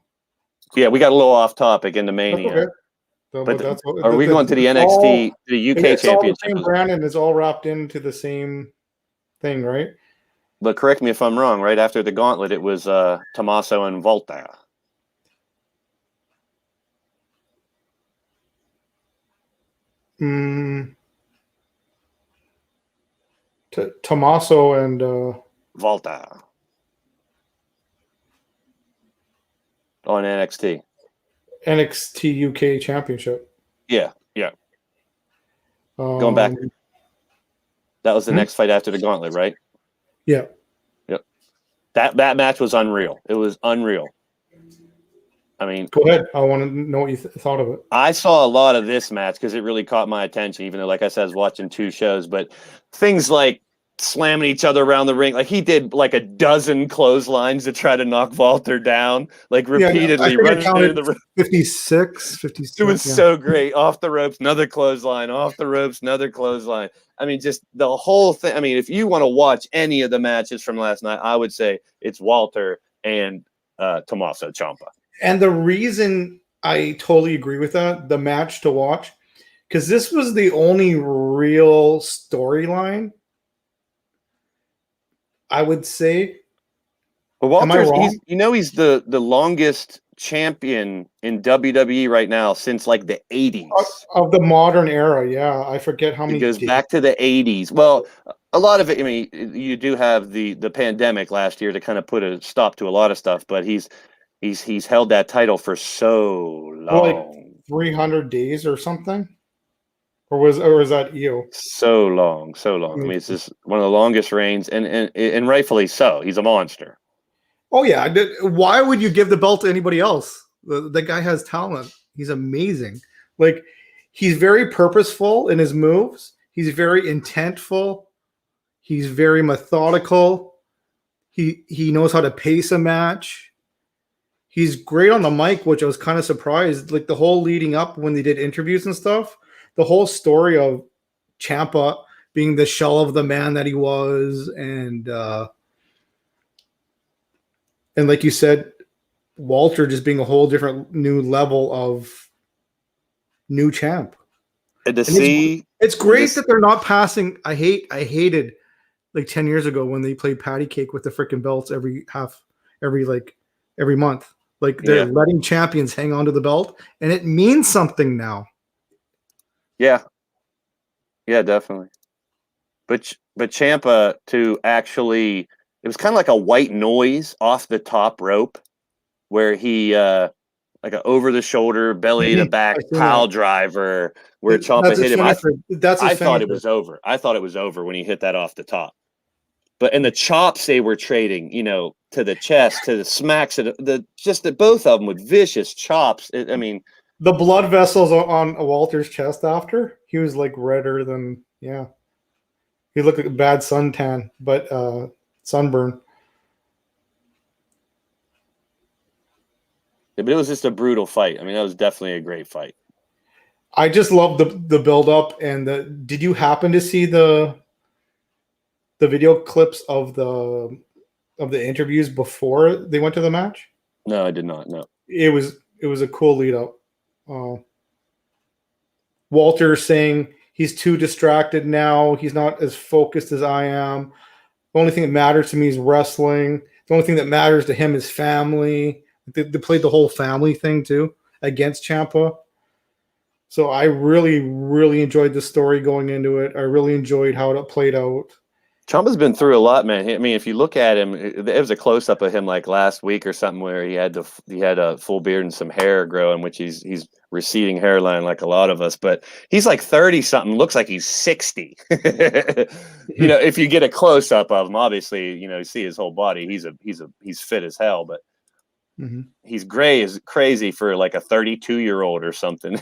Yeah, we got a little off topic in the that's Mania. okay. So, But that's are we going to the it's NXT, the UK it's all the Championship? same brand and it's all wrapped into the same thing, right? But correct me if I'm wrong. Right after the Gauntlet, it was Tommaso and Volta. Tommaso and Volta on NXT. NXT UK Championship. Yeah. Going back, that was the next fight after the Gauntlet, right? Yeah. Yep. That match was unreal. It was unreal. I mean, Go ahead. I want to know what you thought of it. I saw a lot of this match because it really caught my attention, even though, like I said, I was watching two shows. But things like slamming each other around the ring, like he did like a dozen clotheslines to try to knock Walter down, like repeatedly. I Running counted into the 56. It was so great. Off the ropes, another clothesline. Off the ropes, another clothesline. I mean, just the whole thing. I mean, if you want to watch any of the matches from last night, I would say it's Walter and Tommaso Ciampa. And the reason I totally agree with that, the match to watch, because this was the only real storyline, I would say. But Walter's, wrong? he's the longest champion in WWE right now since like the 80s. Of the modern era, yeah. I forget how many. It goes back to the 80s. Well, a lot of it, I mean, you do have the pandemic last year to kind of put a stop to a lot of stuff, but he's held that title for so long. Like 300 days or something? Or was that EO? So long. I mean, it's just one of the longest reigns, and rightfully so. He's a monster. Oh yeah. Why would you give the belt to anybody else? The guy has talent. He's amazing. Like, he's very purposeful in his moves. He's very intentful. He's very methodical. He knows how to pace a match. He's great on the mic, which I was kind of surprised. Like the whole leading up when they did interviews and stuff, the whole story of Ciampa being the shell of the man that he was, and like you said, Walter just being a whole different new level of new champ. And it's great that they're not passing. I hated like 10 years ago when they played patty cake with the freaking belts every month. Like they're letting champions hang on to the belt, and it means something now. Yeah, definitely. But Ciampa to actually, it was kind of like a white noise off the top rope, where he like an over the shoulder, belly to back pile driver, where Ciampa hit him. I thought it was over. I thought it was over when he hit that off the top. But in the chops they were trading, to the chest, to the smacks, both of them with vicious chops. I mean, the blood vessels on Walter's chest after, he was like redder than, he looked like a bad suntan, but sunburn. Yeah, but it was just a brutal fight. I mean, that was definitely a great fight. I just love the build up and did you happen to see the video clips of the interviews before they went to the match? No, I did not. No. It was a cool lead up. Walter saying he's too distracted now. He's not as focused as I am. The only thing that matters to me is wrestling. The only thing that matters to him is family. They played the whole family thing too against Ciampa. So I really, really enjoyed the story going into it. I really enjoyed how it played out. Ciampa's been through a lot, man. I mean, if you look at him, it was a close up of him like last week or something where he had a full beard and some hair growing, which he's receding hairline like a lot of us. But he's like 30 something, looks like he's 60. You know, if you get a close up of him, obviously, you know, you see his whole body. He's fit as hell, but he's gray as crazy for like a 32-year-old or something.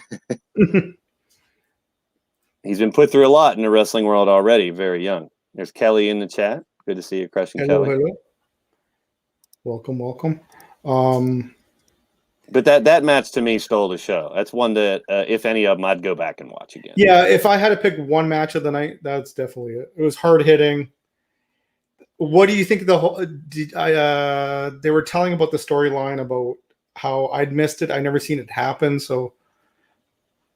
He's been put through a lot in the wrestling world already, very young. There's Kelly in the chat. Good to see you, Crushing Hello, Kelly. hello. Welcome. But that match to me stole the show. That's one that, if any of them, I'd go back and watch again. Yeah, if I had to pick one match of the night, that's definitely it. It was hard hitting. What do you think of the whole? They were telling about the storyline about how I'd missed it. I never seen it happen. So,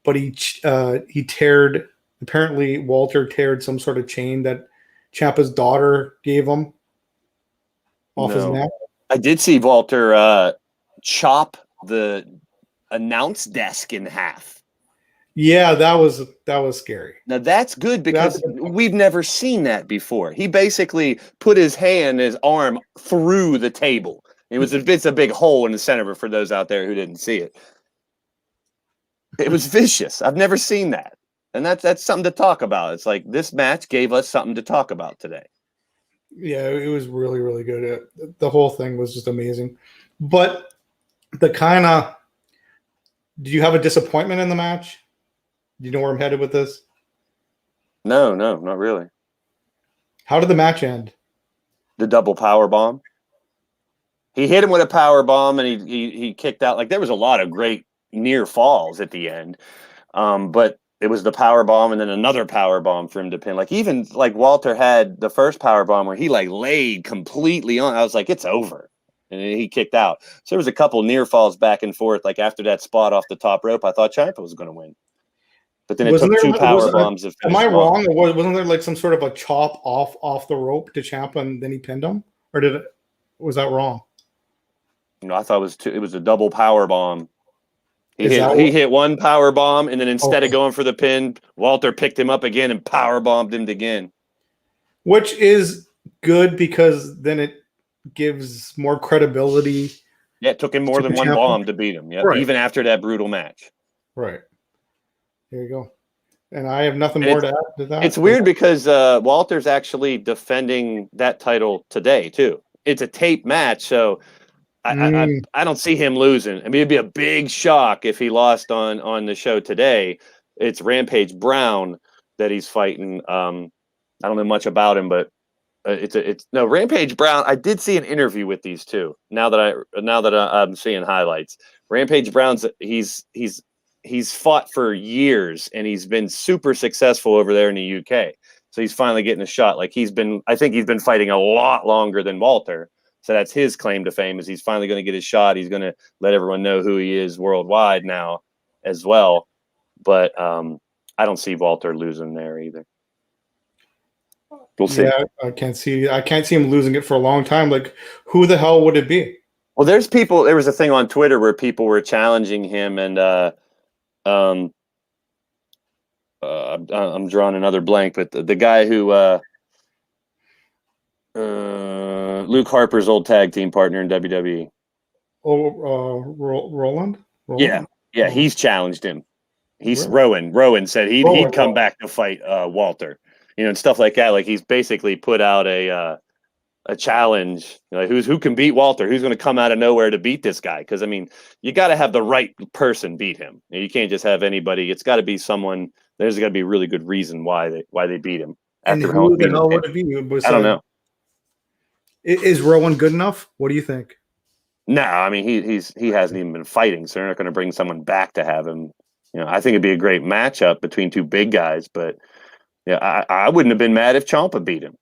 but he teared. Apparently, Walter teared some sort of chain that Ciampa's daughter gave him off his neck. I did see Walter chop the announce desk in half. Yeah, that was scary. Now that's good because we've never seen that before. He basically put his arm through the table. It's a big hole in the center of it for those out there who didn't see it. It was vicious. I've never seen that. And that's something to talk about. It's like this match gave us something to talk about today. Yeah, it was really, really good. The whole thing was just amazing. But do you have a disappointment in the match? Do you know where I'm headed with this? No, not really. How did the match end? The double power bomb. He hit him with a power bomb and he kicked out. Like there was a lot of great near falls at the end. But it was the power bomb and then another power bomb for him to pin. Like even like Walter had the first power bomb where he like laid completely on. I was like, it's over. And he kicked out. So there was a couple near falls back and forth. Like after that spot off the top rope, I thought Ciampa was going to win. But then it took two power bombs. Am I wrong? Or wasn't there like some sort of a chop off the rope to Ciampa and then he pinned him? Or was that wrong? No, I thought it was a double power bomb. He hit one power bomb, and then instead of going for the pin, Walter picked him up again and power bombed him again. Which is good because then it gives more credibility. Yeah, it took him more than one bomb to beat him. Yeah, right. Even after that brutal match. Right. There you go. And I have nothing more to add to that. It's weird because Walter's actually defending that title today too. It's a tape match, so I don't see him losing. I mean, it'd be a big shock if he lost on the show today. It's Rampage Brown that he's fighting. I don't know much about him, but Rampage Brown. I did see an interview with these two. Now that I'm seeing highlights, Rampage Brown's he's fought for years and he's been super successful over there in the UK. So he's finally getting a shot. Like I think he's been fighting a lot longer than Walter. So that's his claim to fame is he's finally going to get his shot. He's going to let everyone know who he is worldwide now as well. But I don't see Walter losing there either. We'll see. Yeah, I can't see him losing it for a long time. Like, who the hell would it be? Well, there was a thing on Twitter where people were challenging him and I'm drawing another blank, but the guy who Luke Harper's old tag team partner in WWE. Roland? Yeah, he's challenged him. He's really? Rowan said he'd come back to fight Walter, and stuff like that. Like he's basically put out a challenge. Who can beat Walter? Who's going to come out of nowhere to beat this guy? Because I mean, you got to have the right person beat him. You can't just have anybody. It's got to be someone. There's got to be a really good reason why they beat him. And who the hell would it be? I don't know. Is Rowan good enough? What do you think? No, I mean he hasn't even been fighting, so they're not going to bring someone back to have him. I think it'd be a great matchup between two big guys, but yeah, I wouldn't have been mad if Ciampa beat him.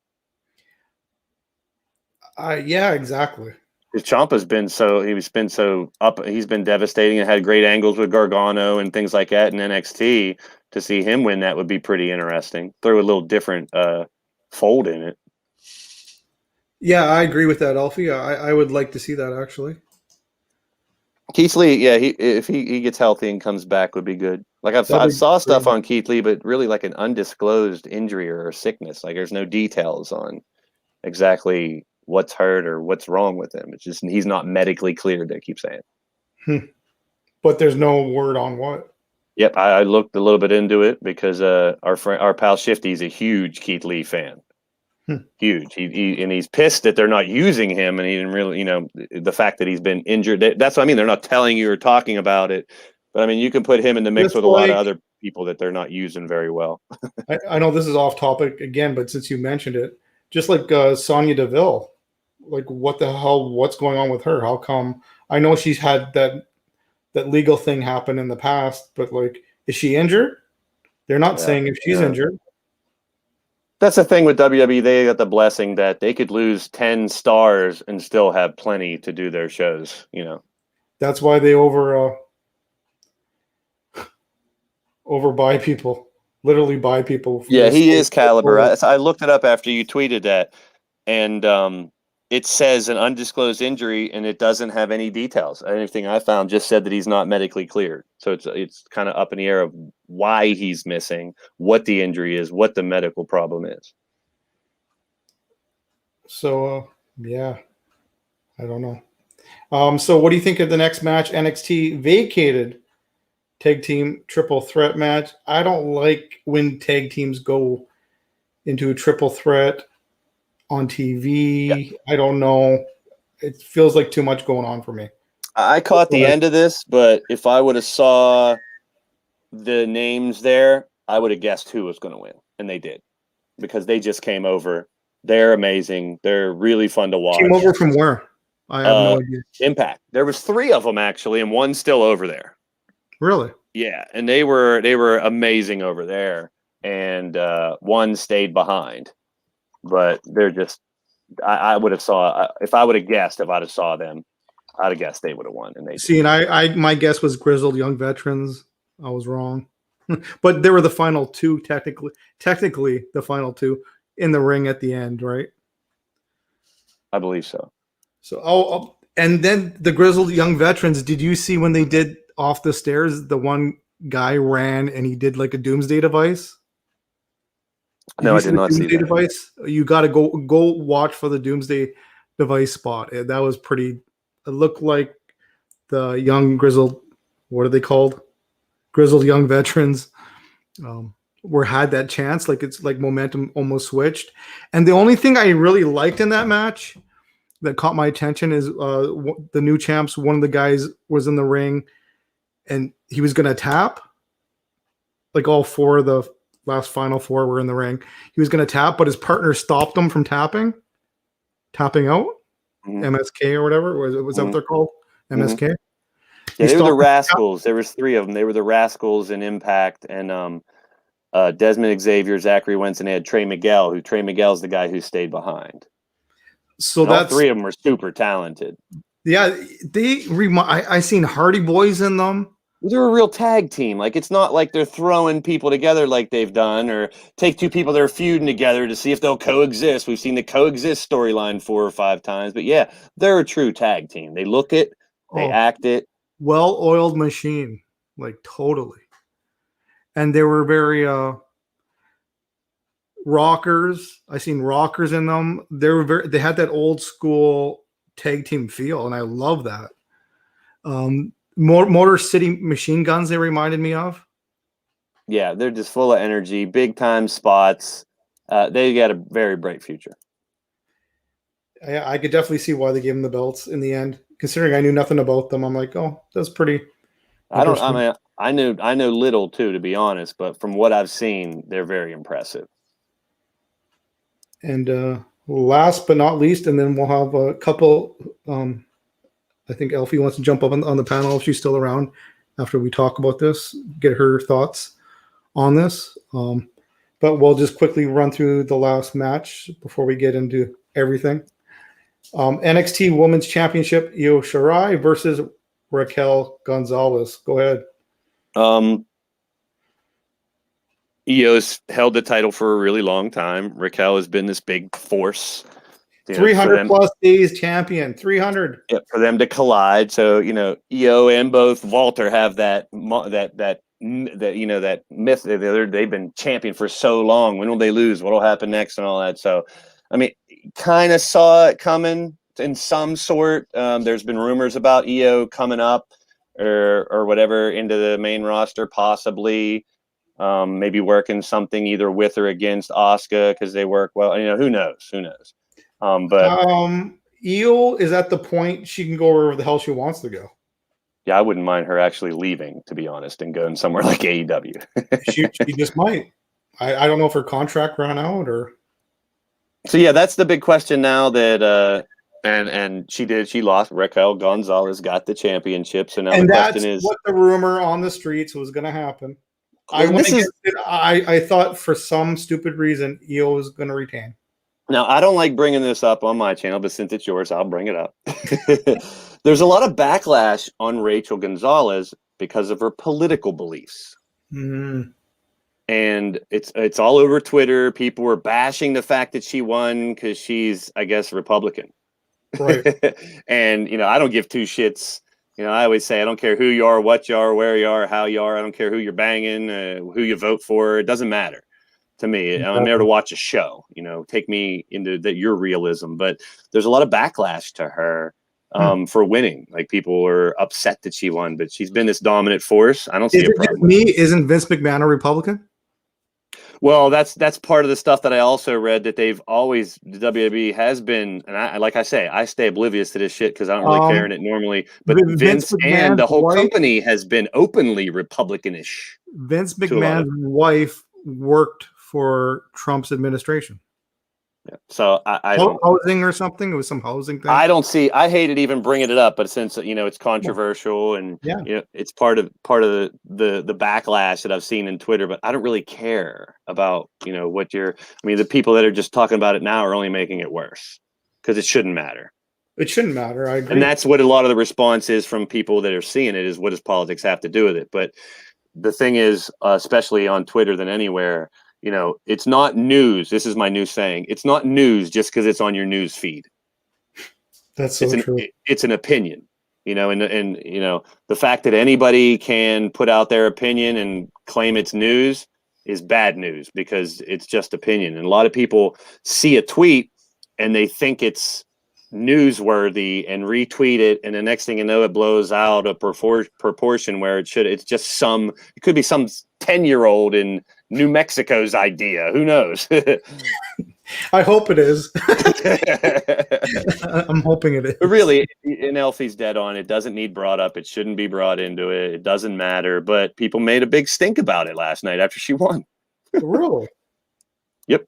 Yeah, exactly. Because Ciampa's been so up. He's been devastating and had great angles with Gargano and things like that in NXT. To see him win that would be pretty interesting. Throw a little different fold in it. Yeah, I agree with that, Alfie. I would like to see that actually. Keith Lee, yeah, if he gets healthy and comes back, would be good. Like I That'd be saw stuff crazy. on Keith Lee, but really like an undisclosed injury or sickness. Like there's no details on exactly what's hurt or what's wrong with him. It's just he's not medically cleared. They keep saying. But there's no word on what. Yep, I looked a little bit into it because our pal Shifty's a huge Keith Lee fan. Huge. And he's pissed that they're not using him, and he didn't really, the fact that he's been injured. That's what I mean. They're not telling you or talking about it, but I mean, you can put him in the mix Just with a lot of like- other people that they're not using very well. I know this is off topic again, but since you mentioned it, just like Sonya Deville, like what the hell? What's going on with her? How come? I know she's had that legal thing happen in the past, but like, is she injured? They're not saying if she's injured. That's the thing with WWE. They got the blessing that they could lose 10 stars and still have plenty to do their shows. That's why they overbuy people, literally buy people. Yeah, he is caliber. I looked it up after you tweeted that, and it says an undisclosed injury, and it doesn't have any details. Anything I found just said that he's not medically cleared. So it's kind of up in the air of why he's missing, what the injury is, what the medical problem is. So yeah, I don't know. So what do you think of the next match? NXT vacated tag team triple threat match. I don't like when tag teams go into a triple threat on TV. I don't know. It feels like too much going on for me. I caught the end of this, but if I would have saw the names there, I would have guessed who was going to win, and they did, because they just came over. They're amazing. They're really fun to watch. Came over from where? I have no idea. Impact. There was 3 of them actually, and one's still over there. Really? Yeah, and they were amazing over there, and one stayed behind. But they're just, I would have saw, if I would have guessed, if I'd have saw them, I'd have guessed they would have won. And they see, and I my guess was grizzled young veterans. I was wrong, but they were the final 2 technically the final 2 in the ring at the end, right? I believe so. So and then the grizzled young veterans. Did you see when they did off the stairs? The one guy ran and he did like a doomsday device. No, I did not see that. Device? You got to go watch for the doomsday device spot. That was pretty. It looked like the young grizzled. What are they called? Grizzled young veterans. Had that chance. Like it's like momentum almost switched. And the only thing I really liked in that match that caught my attention is the new champs. One of the guys was in the ring, and he was going to tap. Like all 4 of the last final 4 were in the ring. He was going to tap, but his partner stopped him from tapping out. MSK or whatever. Was that what they're called? MSK? Yeah, they were the Rascals. There was 3 of them. They were the Rascals in Impact, and Desmond Xavier, Zachary Wentz, and they had Trey Miguel, Trey Miguel's the guy who stayed behind. So and all 3 of them were super talented. Yeah, I seen Hardy Boys in them. They're a real tag team. Like, it's not like they're throwing people together like they've done, or take 2 people that are feuding together to see if they'll coexist. We've seen the coexist storyline 4 or 5 times, but yeah, they're a true tag team. They look it, they act it. Well-oiled machine, like totally. And they were very rockers. I seen rockers in them. They had that old school tag team feel, and I love that. Motor City Machine Guns, they reminded me of. Yeah, they're just full of energy, big time spots. They got a very bright future. I could definitely see why they gave them the belts in the end. Considering I knew nothing about them, I'm like, oh, that's pretty. I know little too, to be honest, but from what I've seen, they're very impressive. And last but not least, and then we'll have a couple. I think Elfie wants to jump up on the panel if she's still around after we talk about this, get her thoughts on this. But we'll just quickly run through the last match before we get into everything. NXT Women's Championship, Io Shirai versus Raquel Gonzalez. Go ahead. Io's held the title for a really long time. Raquel has been this big force. 300 plus days champion. 300. Yeah, for them to collide. So, Io and both Walter have that that myth that they've been champion for so long. When will they lose? What will happen next and all that? So, I mean, kind of saw it coming in some sort. There's been rumors about Io coming up or whatever into the main roster, possibly. Maybe working something either with or against Asuka because they work well. Who knows? Who knows? But Io is at the point she can go wherever the hell she wants to go. yeah, I wouldn't mind her actually leaving, to be honest, and going somewhere like AEW. she just might. I don't know if her contract ran out or. So yeah, that's the big question now. That and she lost. Raquel Gonzalez got the championship. So now the question is, what the rumor on the streets was going to happen. Well, I thought for some stupid reason Io was going to retain. Now, I don't like bringing this up on my channel, but since it's yours, I'll bring it up. There's a lot of backlash on Rachel Gonzalez because of her political beliefs. Mm. And it's all over Twitter. People were bashing the fact that she won because she's, I guess, Republican. Right. And, I don't give two shits. I always say I don't care who you are, what you are, where you are, how you are. I don't care who you're banging, who you vote for. It doesn't matter. To me, I'm there to watch a show. Take me into your realism. But there's a lot of backlash to her for winning. Like people were upset that she won, but she's been this dominant force. I don't see a problem. Isn't Vince McMahon a Republican? Well, that's part of the stuff that I also read that the WWE has been, and I say, I stay oblivious to this shit because I don't really care in it normally. But Vince and the whole company has been openly Republicanish. Vince McMahon's wife worked for Trump's administration. Yeah. So I don't housing or something. It was some housing thing. I hate it even bringing it up, but since it's controversial and it's part of the backlash that I've seen in Twitter, but I don't really care about the people that are just talking about it now are only making it worse because it shouldn't matter. It shouldn't matter. I agree. And that's what a lot of the response is from people that are seeing it is, what does politics have to do with it? But the thing is, especially on Twitter than anywhere, it's not news. This is my new saying. It's not news just because it's on your news feed. That's so true. It's an opinion, and the fact that anybody can put out their opinion and claim it's news is bad news because it's just opinion. And a lot of people see a tweet and they think it's newsworthy and retweet it, and the next thing you know, it blows out a proportion where it's just it could be some 10-year-old in New Mexico's idea. Who knows? I hope it is. I'm hoping it is. But really, and Elfie's dead on. It doesn't need brought up. It shouldn't be brought into it. It doesn't matter. But people made a big stink about it last night after she won. Really? Yep.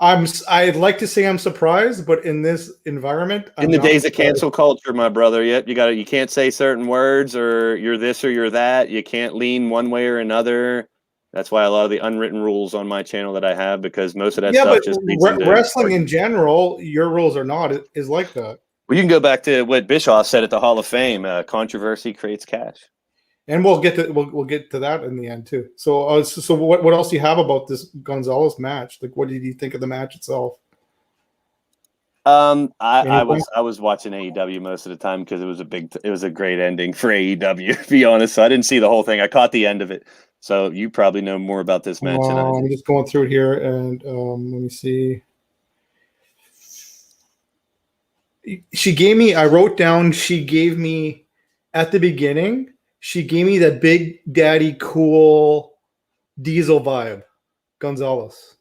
I'd like to say I'm surprised, but in this environment, in the days of cancel culture, my brother, you can't say certain words, or you're this or you're that. You can't lean one way or another. That's why a lot of the unwritten rules on my channel that I have, because most of that stuff just wrestling in general, your rules are not is like that. Well, you can go back to what Bischoff said at the Hall of Fame: controversy creates cash. And we'll get to that in the end too. So what else do you have about this Gonzalez match? Like, what did you think of the match itself? I was watching AEW most of the time because it was a great ending for AEW. To be honest, so I didn't see the whole thing. I caught the end of it. So you probably know more about this match than I do. I'm just going through it here, and let me see. I wrote down, she gave me, at the beginning, she gave me that big daddy cool Diesel vibe, Gonzalez.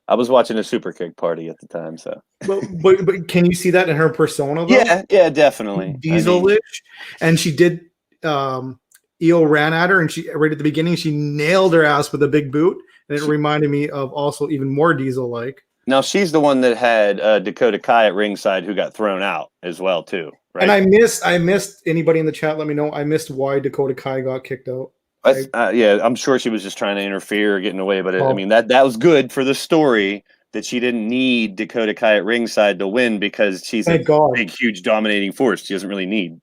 I was watching a Super Kick party at the time, so. But can you see that in her persona, though? Yeah, definitely. Diesel-ish. And she did, Io ran at her, and she right at the beginning, she nailed her ass with a big boot, and it reminded me of also even more Diesel-like. Now, she's the one that had Dakota Kai at ringside who got thrown out as well, too. Right? And I missed anybody in the chat. Let me know. I missed why Dakota Kai got kicked out. I'm sure she was just trying to interfere or getting away. But that was good for the story that she didn't need Dakota Kai at ringside to win because she's big, huge, dominating force. She doesn't really need.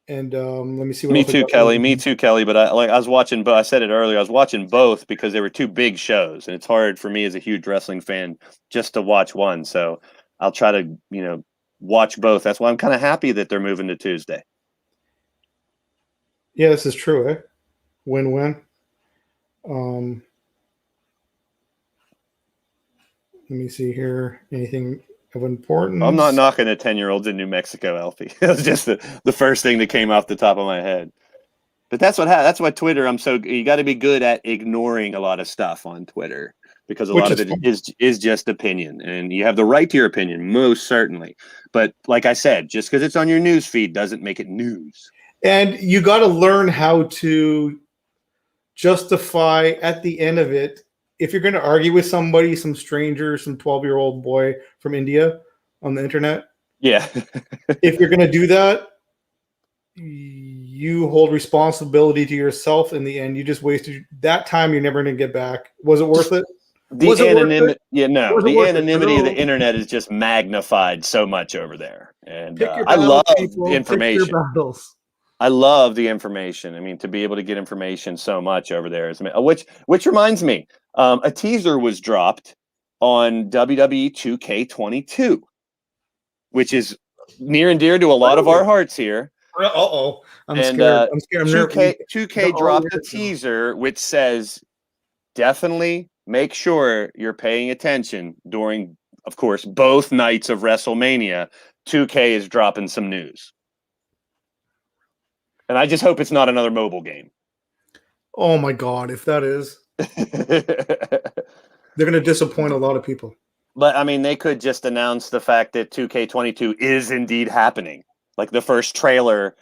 And let me see. Me too, Kelly. But I was watching. But I said it earlier. I was watching both because they were two big shows, and it's hard for me as a huge wrestling fan just to watch one. So I'll try to watch both. That's why I'm kind of happy that they're moving to Tuesday. Yeah, this is true, eh? Win-win. Let me see here. Anything of importance? I'm not knocking the 10-year-olds in New Mexico, Alfie. It was just the first thing that came off the top of my head. But that's why Twitter. You got to be good at ignoring a lot of stuff on Twitter, because a Which lot of is it fun. is just opinion, and you have the right to your opinion, most certainly. But like I said, just because it's on your news feed doesn't make it news. And you got to learn how to justify at the end of it. If you're going to argue with somebody, some stranger, some 12-year-old boy from India on the internet, Yeah. if you're going to do that, you hold responsibility to yourself in the end. You just wasted that time you're never going to get back. Was it worth it? The Was it worth anonymity, it? yeah, no, Was it the worth it? anonymity of the Hello? internet is just magnified so much over there, and Pick your I love battles, the people. Pick your information. battles. I love the information. I mean, to be able to get information so much over there is which reminds me, a teaser was dropped on WWE 2K22, which is near and dear to a lot of our hearts here. Uh-oh. I'm And scared. I'm scared. I'm 2K dropped a teaser which says, definitely make sure you're paying attention during, of course, both nights of WrestleMania. 2K is dropping some news. And I just hope it's not another mobile game. Oh my God, if that is, they're going to disappoint a lot of people. But I mean, they could just announce the fact that 2K22 is indeed happening. Like the first trailer,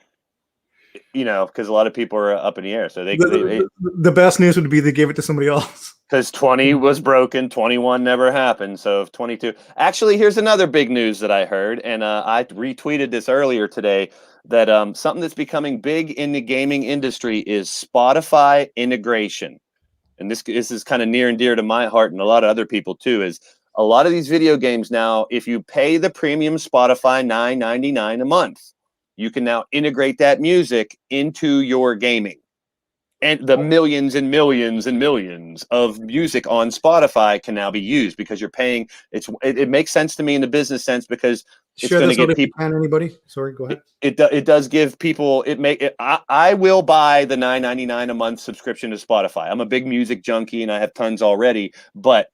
because a lot of people are up in the air. So the best news would be they gave it to somebody else. Because 20 was broken, 21 never happened. So if 22, actually, here's another big news that I heard, and I retweeted this earlier today, that something that's becoming big in the gaming industry is Spotify integration. And this is kind of near and dear to my heart and a lot of other people too, is a lot of these video games now, if you pay the premium Spotify $9.99 a month, you can now integrate that music into your gaming. And the millions and millions and millions of music on Spotify can now be used because you're paying. It makes sense to me in the business sense, because it's going to get people. Anybody? Sorry, go ahead. It does give people. I will buy the $9.99 a month subscription to Spotify. I'm a big music junkie and I have tons already. But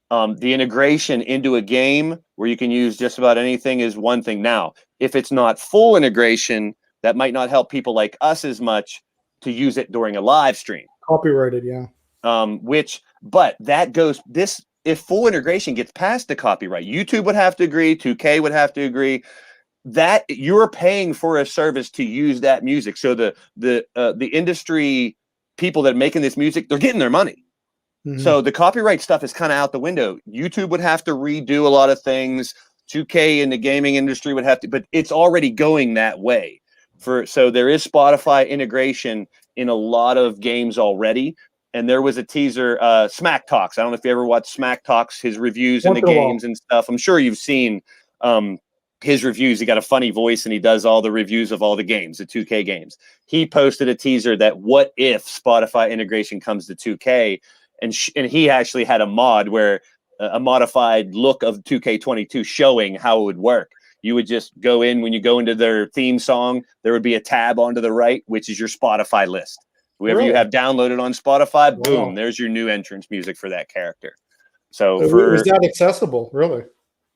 the integration into a game where you can use just about anything is one thing. Now, if it's not full integration, that might not help people like us as much to use it during a live stream. Copyrighted, yeah. But that goes, if full integration gets past the copyright, YouTube would have to agree, 2K would have to agree, that you're paying for a service to use that music. So the industry people that are making this music, they're getting their money. Mm-hmm. So the copyright stuff is kind of out the window. YouTube would have to redo a lot of things. 2K in the gaming industry would have to, but it's already going that way. So there is Spotify integration in a lot of games already. And there was a teaser, Smack Talks. I don't know if you ever watched Smack Talks, his reviews in the games and stuff. I'm sure you've seen his reviews. He got a funny voice and he does all the reviews of all the games, the 2K games. He posted a teaser that what if Spotify integration comes to 2K, and he actually had a mod where a modified look of 2K22 showing how it would work. You would just go in, when you go into their theme song, there would be a tab onto the right, which is your Spotify list. Whoever you have downloaded on Spotify, boom, there's your new entrance music for that character. So was that accessible, really?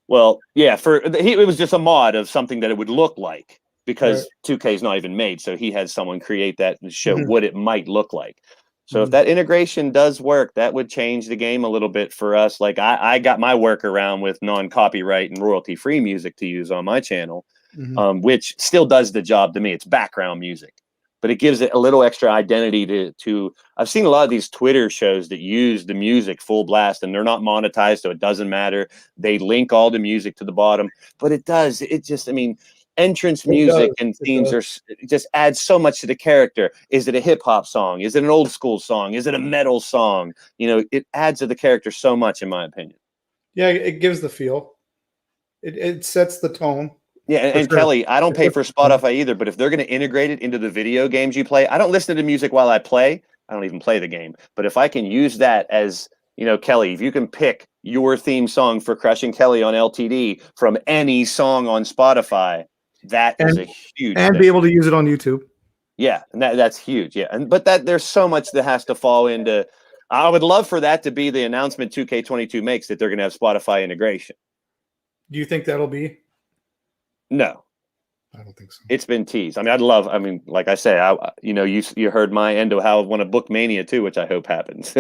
Well, yeah, it was just a mod of something that it would look like, because 2K is not even made. So he had someone create that and show what it might look like. So if that integration does work, that would change the game a little bit for us. Like I got my workaround with non-copyright and royalty-free music to use on my channel, which still does the job to me. It's background music, but it gives it a little extra identity to I've seen a lot of these Twitter shows that use the music full blast, and they're not monetized, so it doesn't matter. They link all the music to the bottom, but entrance music and themes just adds so much to the character. Is it a hip hop song? Is it an old school song? Is it a metal song? It adds to the character so much, in my opinion. Yeah, it gives the feel. It sets the tone. Yeah, and Kelly, I don't pay for Spotify either, but if they're going to integrate it into the video games you play, I don't listen to the music while I play. I don't even play the game. But if I can use that as, Kelly, if you can pick your theme song for Crushing Kelly on LTD from any song on Spotify, that is a huge thing. Be able to use it on YouTube. Yeah, and that's huge. Yeah, but there's so much that has to fall into. I would love for that to be the announcement 2K22 makes, that they're going to have Spotify integration. Do you think that'll be? No, I don't think so. it's been teased. I mean, like I say, you heard my end of how I want to book Mania too, which I hope happens.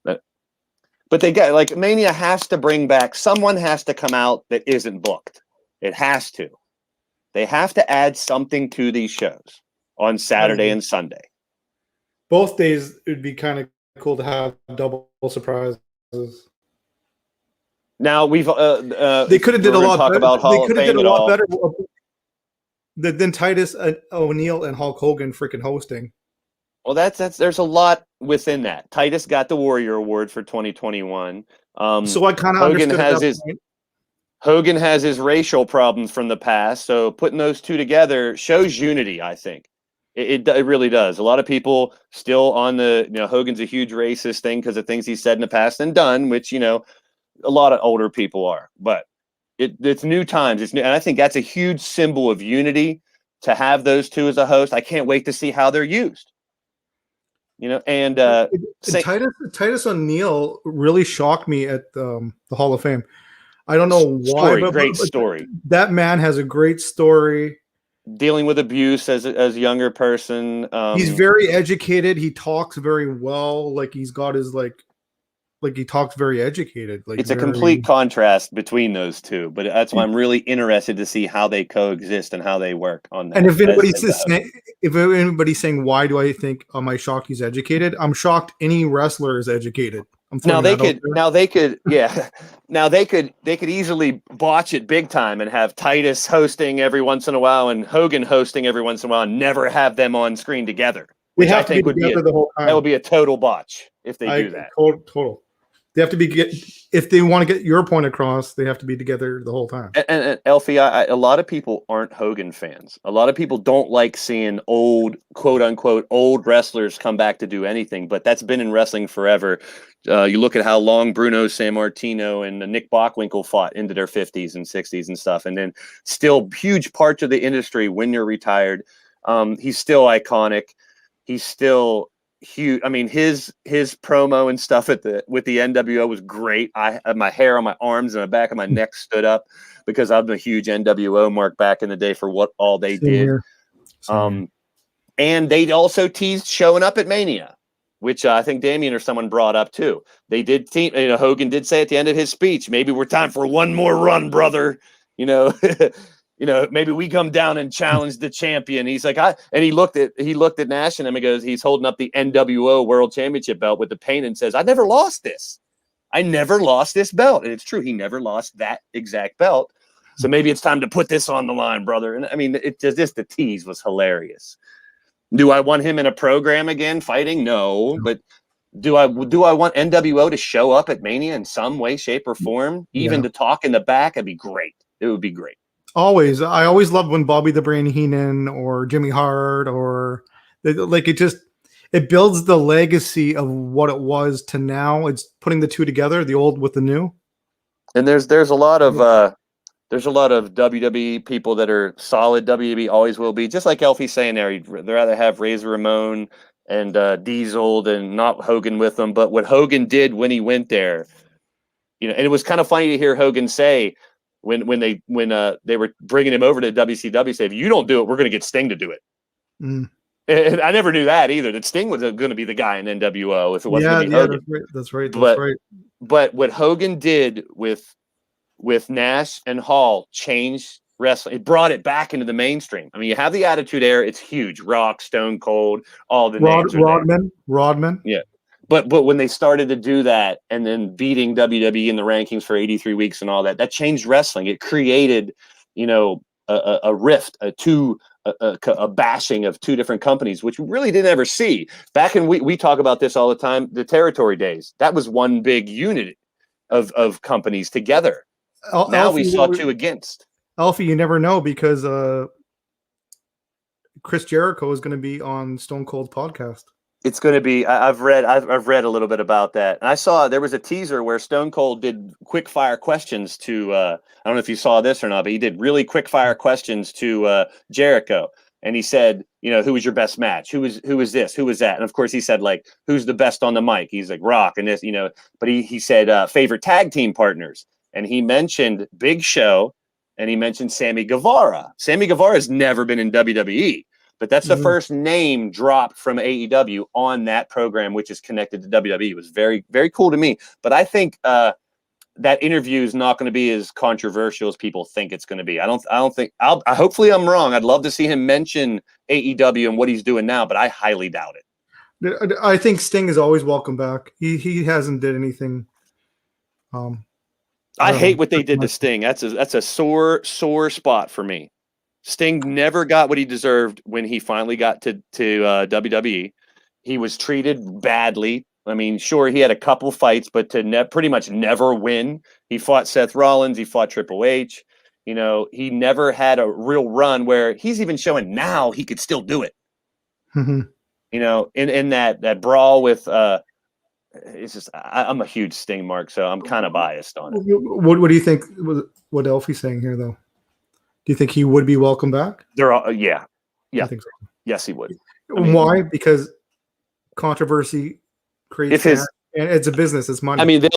But they got, like, Mania has to bring back, someone has to come out that isn't booked. It has to. They have to add something to these shows on Saturday and Sunday. Both days, it'd be kind of cool to have double surprises. Now they could have did a lot. Talk about Hall of Fame did a lot better all. than Titus O'Neil and Hulk Hogan freaking hosting. Well, there's a lot within that. Titus got the Warrior Award for 2021. So I kind of understood Hogan has his racial problems from the past, so putting those two together shows unity, I think. It really does. A lot of people still on Hogan's a huge racist thing because of things he said in the past and done, which, a lot of older people are. But it's new times. It's new, and I think that's a huge symbol of unity to have those two as a host. I can't wait to see how they're used. Titus O'Neil really shocked me at the Hall of Fame. I don't know why, but great story. That man has a great story. Dealing with abuse as a younger person. He's very educated. He talks very well. Like he's got his he talks very educated. Like it's a complete contrast between those two. But that's why I'm really interested to see how they coexist and how they work on that. And if anybody's saying, why do I think am I shocked he's educated? I'm shocked any wrestler is educated. Now they could easily botch it big time and have Titus hosting every once in a while and Hogan hosting every once in a while and never have them on screen together. They have to be together the whole time. That would be a total botch if they do that. Total. They have to if they want to get your point across, they have to be together the whole time. And Elfie, a lot of people aren't Hogan fans. A lot of people don't like seeing old, quote unquote, old wrestlers come back to do anything, but that's been in wrestling forever. You look at how long Bruno Sammartino and Nick Bockwinkel fought into their 50s and 60s and stuff. And then still huge parts of the industry when you're retired. He's still iconic. He's still huge. I mean, his promo and stuff with the NWO was great. I had my hair on my arms and the back of my neck stood up because I'm a huge NWO mark back in the day for what all they did. And they also teased showing up at Mania, which I think Damien or someone brought up too. They did Hogan did say at the end of his speech, maybe we're time for one more run, brother. Maybe we come down and challenge the champion. He's like, he looked at Nash and him and goes, he's holding up the NWO World Championship belt with the paint and says, I never lost this. I never lost this belt. And it's true. He never lost that exact belt. So maybe it's time to put this on the line, brother. And I mean, the tease was hilarious. Do I want him in a program again fighting? No. But do I want NWO to show up at Mania in some way, shape, or form? Even to talk in the back? It'd be great. It would be great. Always. I always loved when Bobby the Brain Heenan or Jimmy Hart it builds the legacy of what it was to now. It's putting the two together, the old with the new. And there's a lot of WWE people that are solid. WWE always will be, just like Elfie's saying there. They'd rather have Razor Ramon and Diesel than not Hogan with them. But what Hogan did when he went there, and it was kind of funny to hear Hogan say when they were bringing him over to WCW, say, if you don't do it, we're going to get Sting to do it. And I never knew that either, that Sting was going to be the guy in NWO if it wasn't going to be Hogan. That's right. But what Hogan did with Nash and Hall changed wrestling. It brought it back into the mainstream. I mean, you have the Attitude Era. It's huge. Rock, Stone Cold, all the names are there. Rodman. Yeah. But when they started to do that and then beating WWE in the rankings for 83 weeks and all that, that changed wrestling. It created, a rift, a bashing of two different companies, which we really didn't ever see. Back in, we talk about this all the time, the territory days. That was one big unit of companies together. Now we saw two against. Alfie, you never know, because Chris Jericho is going to be on Stone Cold's podcast. It's going to be. I've read a little bit about that, and I saw there was a teaser where Stone Cold did quick fire questions to. I don't know if you saw this or not, but he did really quick fire questions to Jericho, And he said, you know, who was your best match? Who was this? Who was that? And of course he said, like, who's the best on the mic? He's like, Rock and this, you know, but he said favorite tag team partners. And he mentioned Big Show and he mentioned Sammy Guevara. Sammy Guevara has never been in WWE, but that's the first name dropped from AEW on that program, which is connected to WWE. It was very, very cool to me. But I think that interview is not going to be as controversial as people think it's going to be. I don't think hopefully I'm wrong. I'd love to see him mention AEW and what he's doing now, but I highly doubt it. I think Sting is always welcome back. He hasn't did anything. I hate what they did to Sting. That's a sore spot for me. Sting never got what he deserved when he finally got to WWE. He was treated badly. I mean, sure, he had a couple fights, but to pretty much never win. He fought Seth Rollins. He fought Triple H. You know, he never had a real run where he's even showing now he could still do it. You know, in that brawl with it's just I'm a huge Sting mark, so I'm kind of biased on it. What do you think? What Elfie's saying here, though? Do you think he would be welcome back? They're all, yeah. I think so. Yes, he would. I mean, why? Because controversy creates and it's a business, it's money. I mean, they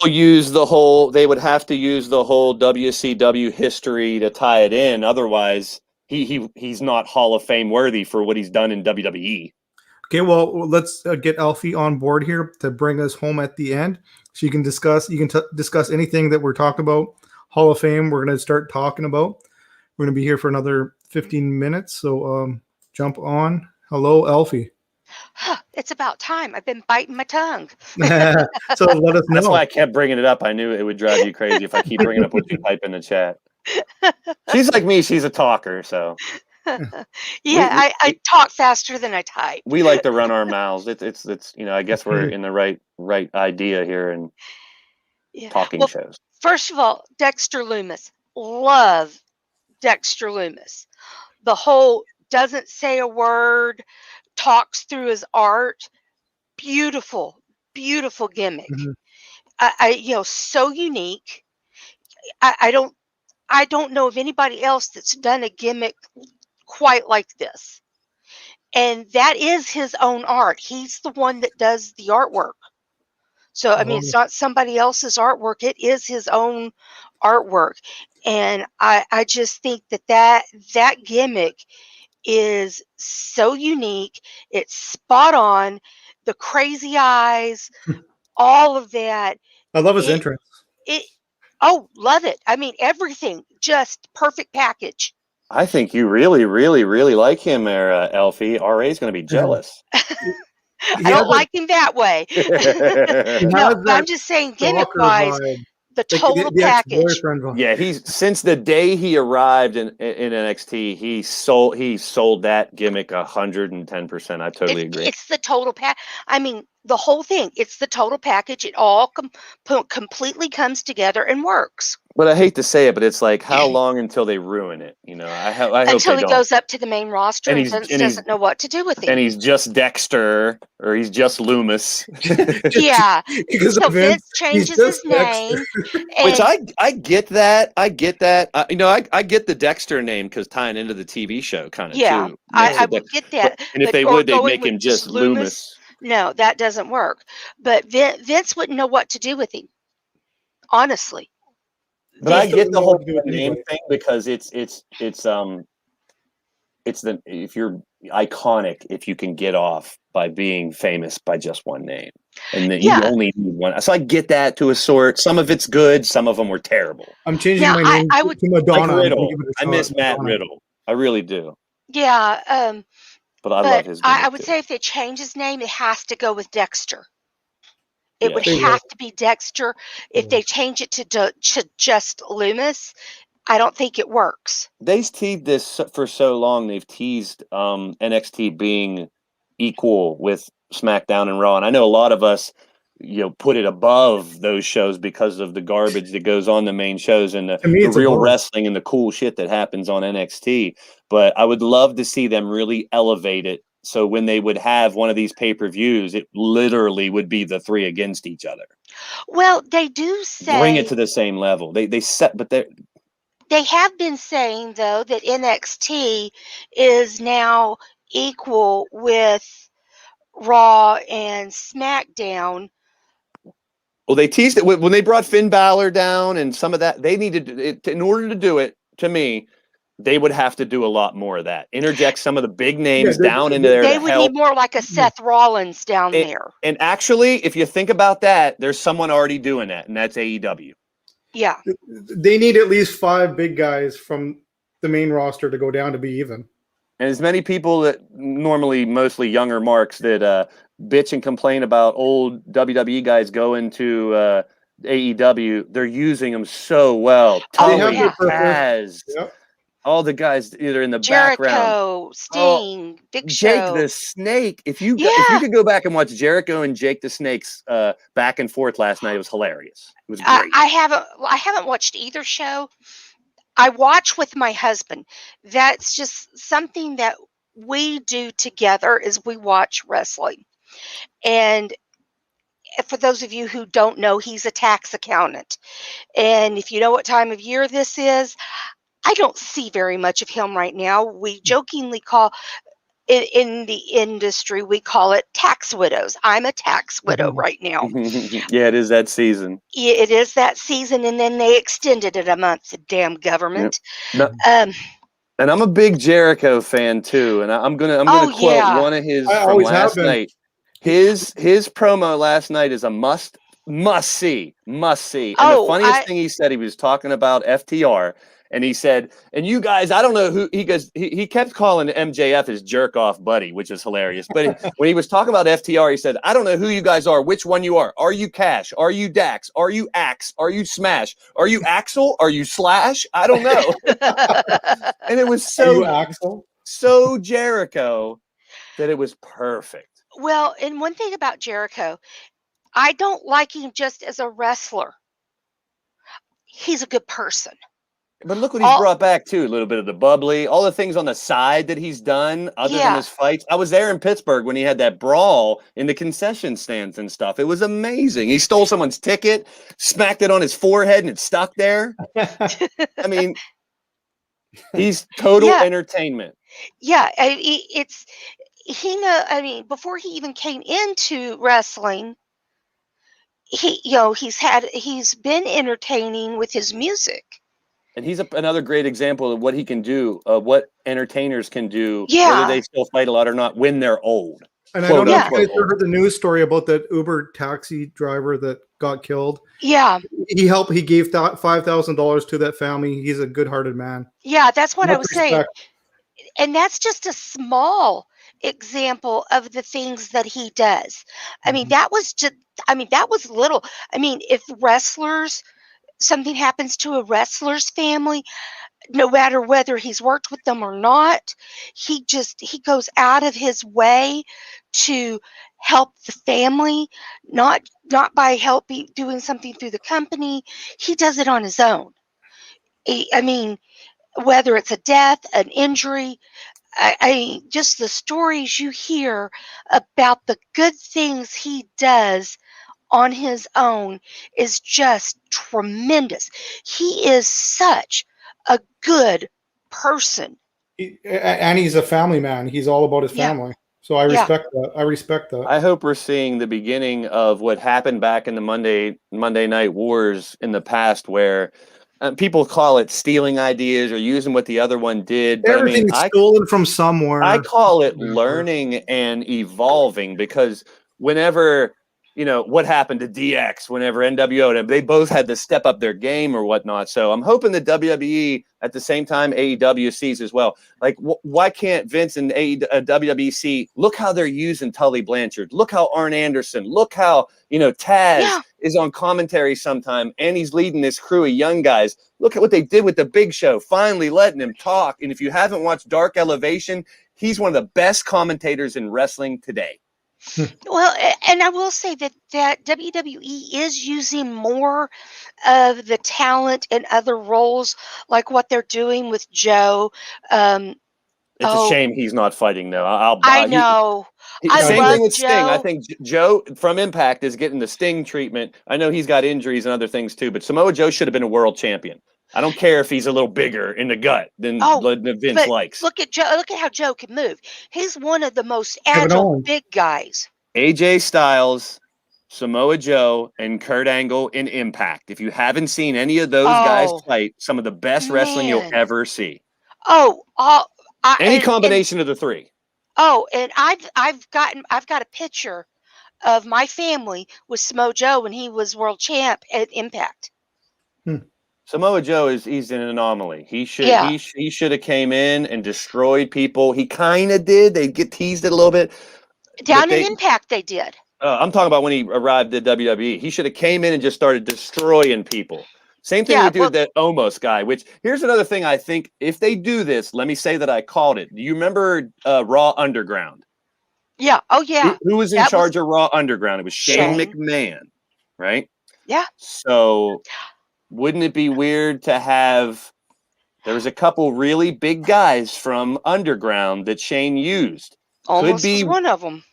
would have to use the whole WCW history to tie it in. Otherwise, he's not Hall of Fame worthy for what he's done in WWE. Okay, well, let's get Alfie on board here to bring us home at the end, so you can discuss anything that we're talking about. Hall of Fame, we're going to start talking about. We're going to be here for another 15 minutes, so jump on. Hello, Alfie. It's about time. I've been biting my tongue. So let us know. That's why I kept bringing it up. I knew it would drive you crazy if I keep bringing up what you type in the chat. She's like me. She's a talker, so. Yeah, I talk faster than I type. We like to run our mouths. It's you know, I guess we're in the right idea here and talking shows. First of all, Dexter Lumis. Love Dexter Lumis. The whole doesn't say a word, talks through his art. Beautiful, beautiful gimmick. I so unique. I don't know of anybody else that's done a gimmick quite like this. And that is his own art. He's the one that does the artwork. So, I mean, it's not somebody else's artwork. It is his own artwork. And I just think that gimmick is so unique. It's spot on. The crazy eyes, all of that. I love his entrance. Love it. I mean, everything, just perfect package. I think you really, really, really like him there, Elfie. RA's going to be jealous. I don't like him that way. No, I'm just saying gimmick-wise, the total package. Yeah, since the day he arrived in NXT, he sold that gimmick 110%. I totally agree. It's the total I mean, the whole thing. It's the total package. It all completely comes together and works. But I hate to say it, but it's like, how long until they ruin it? You know, I hope until he don't. goes up to the main roster and doesn't know what to do with him. And he's just Dexter, or he's just Loomis. Yeah. So Vince changes his name. Which I get that. I get that. I get the Dexter name because tying into the TV show kind of too. I would get that. And if they would, they'd make him just Loomis. No, that doesn't work. But Vince wouldn't know what to do with him. Honestly. But I get the whole name thing because it's if you're iconic, if you can get off by being famous by just one name, and then you only need one. So I get that to a sort. Some of it's good, some of them were terrible. I'm changing my name to Madonna. Like Riddle. I miss Matt Riddle. I really do. Yeah. But I love his. I would say if they change his name, it has to go with Dexter. It would have to be Dexter. If they change it to just Loomis, I don't think it works. They've teased this for so long. They've teased NXT being equal with SmackDown and Raw. And I know a lot of us, put it above those shows because of the garbage that goes on the main shows and the real wrestling and the cool shit that happens on NXT. But I would love to see them really elevate it. So when they would have one of these pay-per-views, it literally would be the three against each other. Well, they do say bring it to the same level. They set, but They have been saying, though, that NXT is now equal with Raw and SmackDown. Well, they teased it when they brought Finn Balor down and some of that. They needed it in order to do it. To me, they would have to do a lot more of that. Interject some of the big names down into there They to would help. need more like a Seth Rollins down there. And actually, if you think about that, there's someone already doing that, and that's AEW. Yeah. They need at least 5 big guys from the main roster to go down to be even. And as many people that normally, mostly younger marks, that bitch and complain about old WWE guys going to AEW, they're using them so well. Oh, Tully, yeah. Taz, Yep. all the guys either in the background. Jericho, Sting, Big Jake Show. the Snake. If you Yeah. could go back and watch Jericho and Jake the Snake's back and forth last night, it was hilarious. It was great. I haven't watched either show. I watch with my husband. That's just something that we do together is we watch wrestling. And for those of you who don't know, he's a tax accountant. And if you know what time of year this is, I don't see very much of him right now. We jokingly call in the industry, we call it tax widows. I'm a tax widow right now. Yeah, it is that season. It is that season, and then they extended it a month. The damn government. Yep. No, and I'm a big Jericho fan too. And I'm gonna quote one of his from last night. His promo last night is a must see. And the funniest thing he said, he was talking about FTR. And he said, and you guys, I don't know who he goes. He kept calling MJF his jerk off buddy, which is hilarious. But when he was talking about FTR, he said, I don't know who you guys are, which one you are. Are you Cash? Are you Dax? Are you Axe? Are you Smash? Are you Axel? Are you Slash? I don't know. And it was so Jericho that it was perfect. Well, and one thing about Jericho, I don't like him just as a wrestler. He's a good person. But look what he's brought back too. A little bit of the bubbly, all the things on the side that he's done other than his fights. I was there in Pittsburgh when he had that brawl in the concession stands and stuff. It was amazing. He stole someone's ticket, smacked it on his forehead, and it stuck there. I mean, he's total entertainment. Yeah, before he even came into wrestling, he's been entertaining with his music. And he's another great example of what he can do, what entertainers can do, whether they still fight a lot or not, when they're old. And I don't know if you guys heard the news story about that Uber taxi driver that got killed. Yeah. He gave $5,000 to that family. He's a good-hearted man. Yeah, that's what I was saying. And that's just a small example of the things that he does. I mean, that was little. I mean, if something happens to a wrestler's family, no matter whether he's worked with them or not, he goes out of his way to help the family, not by doing something through the company. He does it on his own. I mean, whether it's a death, an injury, just the stories you hear about the good things he does on his own is just tremendous. He is such a good person. And he's a family man. He's all about his family. So I respect that. I hope we're seeing the beginning of what happened back in the Monday Night Wars in the past, where people call it stealing ideas or using what the other one did. But everything's stolen from somewhere. I call it learning and evolving, because whenever, what happened to DX, whenever NWO, they both had to step up their game or whatnot. So I'm hoping that WWE at the same time AEW sees as well. Like, why can't Vince and WWE see, look how they're using Tully Blanchard. Look how Arn Anderson, look how, Taz is on commentary sometime and he's leading this crew of young guys. Look at what they did with the Big Show, finally letting him talk. And if you haven't watched Dark Elevation, he's one of the best commentators in wrestling today. Well, and I will say that WWE is using more of the talent in other roles, like what they're doing with Joe. It's a shame he's not fighting, though. I know. Same thing with Sting. I think Joe from Impact is getting the Sting treatment. I know he's got injuries and other things too, but Samoa Joe should have been a world champion. I don't care if he's a little bigger in the gut than Vince but likes. look at Joe. Look at how Joe can move. He's one of the most Kevin agile Owens. big guys. AJ Styles, Samoa Joe, and Kurt Angle in Impact. If you haven't seen any of those guys Oh, fight, some of the best wrestling you'll man. ever see. Oh, Any and combination of the three. and I've got a picture of my family with Samoa Joe when he was world champ at Impact. Samoa Joe he's an anomaly. He should Yeah. he should have came in and destroyed people. He kind of did. They get teased it a little bit. Down in Impact, they did. I'm talking about when he arrived at WWE. He should have came in and just started destroying people. Same thing Yeah, we do with that Omos guy, which here's another thing I think if they do this, let me say that I called it. Do you remember Raw Underground? Yeah. Oh, yeah. Who was in charge of Raw Underground? It was Shane McMahon, right? Yeah. So wouldn't it be weird to have there was a couple really big guys from Underground that Shane used. Almost could be was one of them.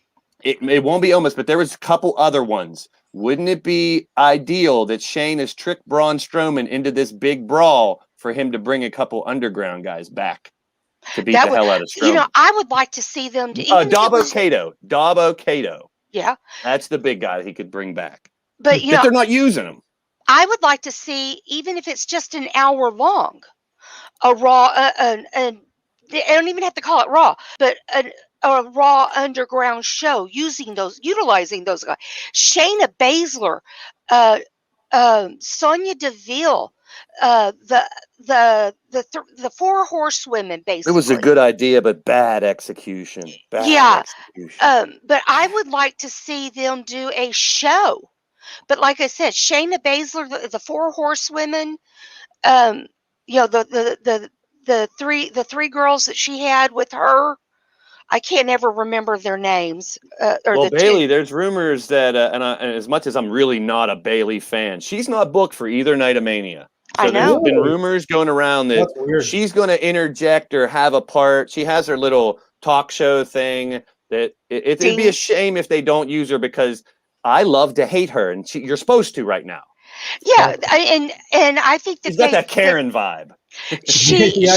It won't be almost, but there was a couple other ones. Wouldn't it be ideal that Shane has tricked Braun Strowman into this big brawl for him to bring a couple Underground guys back to beat the hell out of Strowman? You know, I would like to see them. Dabo Kato. Yeah. That's the big guy that he could bring back. But, you know, they're not using him. I would like to see, even if it's just an hour long, a Raw, they don't even have to call it Raw, but a Raw Underground show utilizing those guys. Shayna Baszler, Sonya Deville, the four horsewomen, basically. It was a good idea, but bad execution. Execution. But I would like to see them do a show. But like I said, Shayna Baszler, the four horsewomen, you know, the three girls that she had with her, I can't ever remember their names. Bailey, there's rumors that, and as much as I'm really not a Bailey fan, she's not booked for either night of Mania. So I know. There's been rumors going around that she's going to interject or have a part. She has her little talk show thing. That it'd be a shame if they don't use her because I love to hate her, and you're supposed to right now. Yeah, and I think that she's got that Karen vibe. She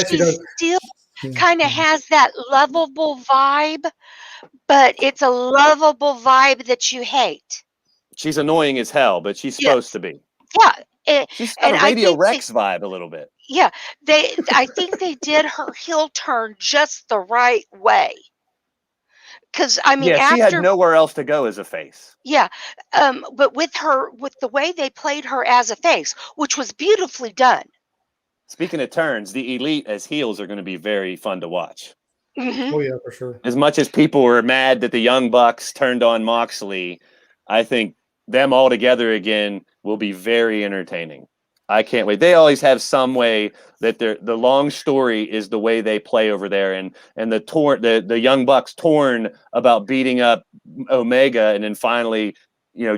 still kind of has that lovable vibe, but it's a lovable vibe that you hate. She's annoying as hell, but she's supposed to be. Yeah, she's got a Radio Rex vibe a little bit. Yeah, I think they did her heel turn just the right way. Because I mean, she had nowhere else to go as a face. Yeah, but with the way they played her as a face, which was beautifully done. Speaking of turns, the Elite as heels are going to be very fun to watch. Oh yeah, for sure. As much as people were mad that the Young Bucks turned on Moxley, I think them all together again will be very entertaining. I can't wait. They always have some way that the long story is the way they play over there, and the Young Bucks torn about beating up Omega, and then finally,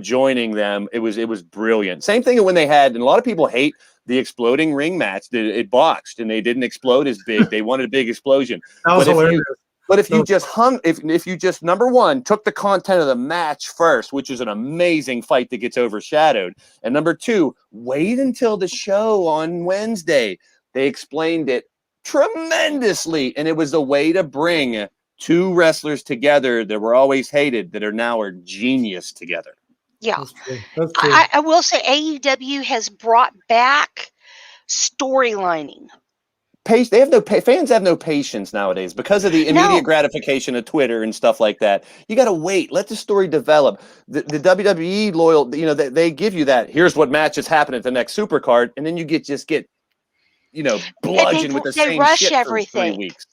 joining them. It was brilliant. Same thing when they had, and a lot of people hate the exploding ring match. It botched, and they didn't explode as big. They wanted a big explosion. That was hilarious. But if you just number one, took the content of the match first, which is an amazing fight that gets overshadowed, and number two, wait until the show on Wednesday. They explained it tremendously, and it was a way to bring two wrestlers together that were always hated that are now a genius together. Yeah. That's true. I will say AEW has brought back storylining. They have fans have no patience nowadays because of the immediate gratification of Twitter and stuff like that. You got to wait, let the story develop. The WWE loyal, they give you that. Here's what matches happen at the next Supercard, and then you get bludgeoned with the same shit for 3 weeks.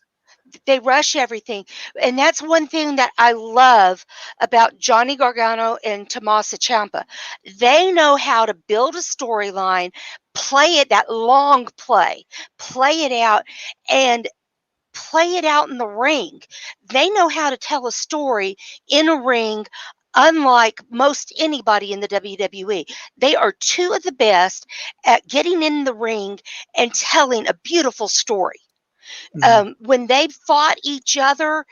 They rush everything, and that's one thing that I love about Johnny Gargano and Tommaso Ciampa. They know how to build a storyline, play it, that long play it out, and play it out in the ring. They know how to tell a story in a ring, unlike most anybody in the WWE. They are two of the best at getting in the ring and telling a beautiful story. When they fought each other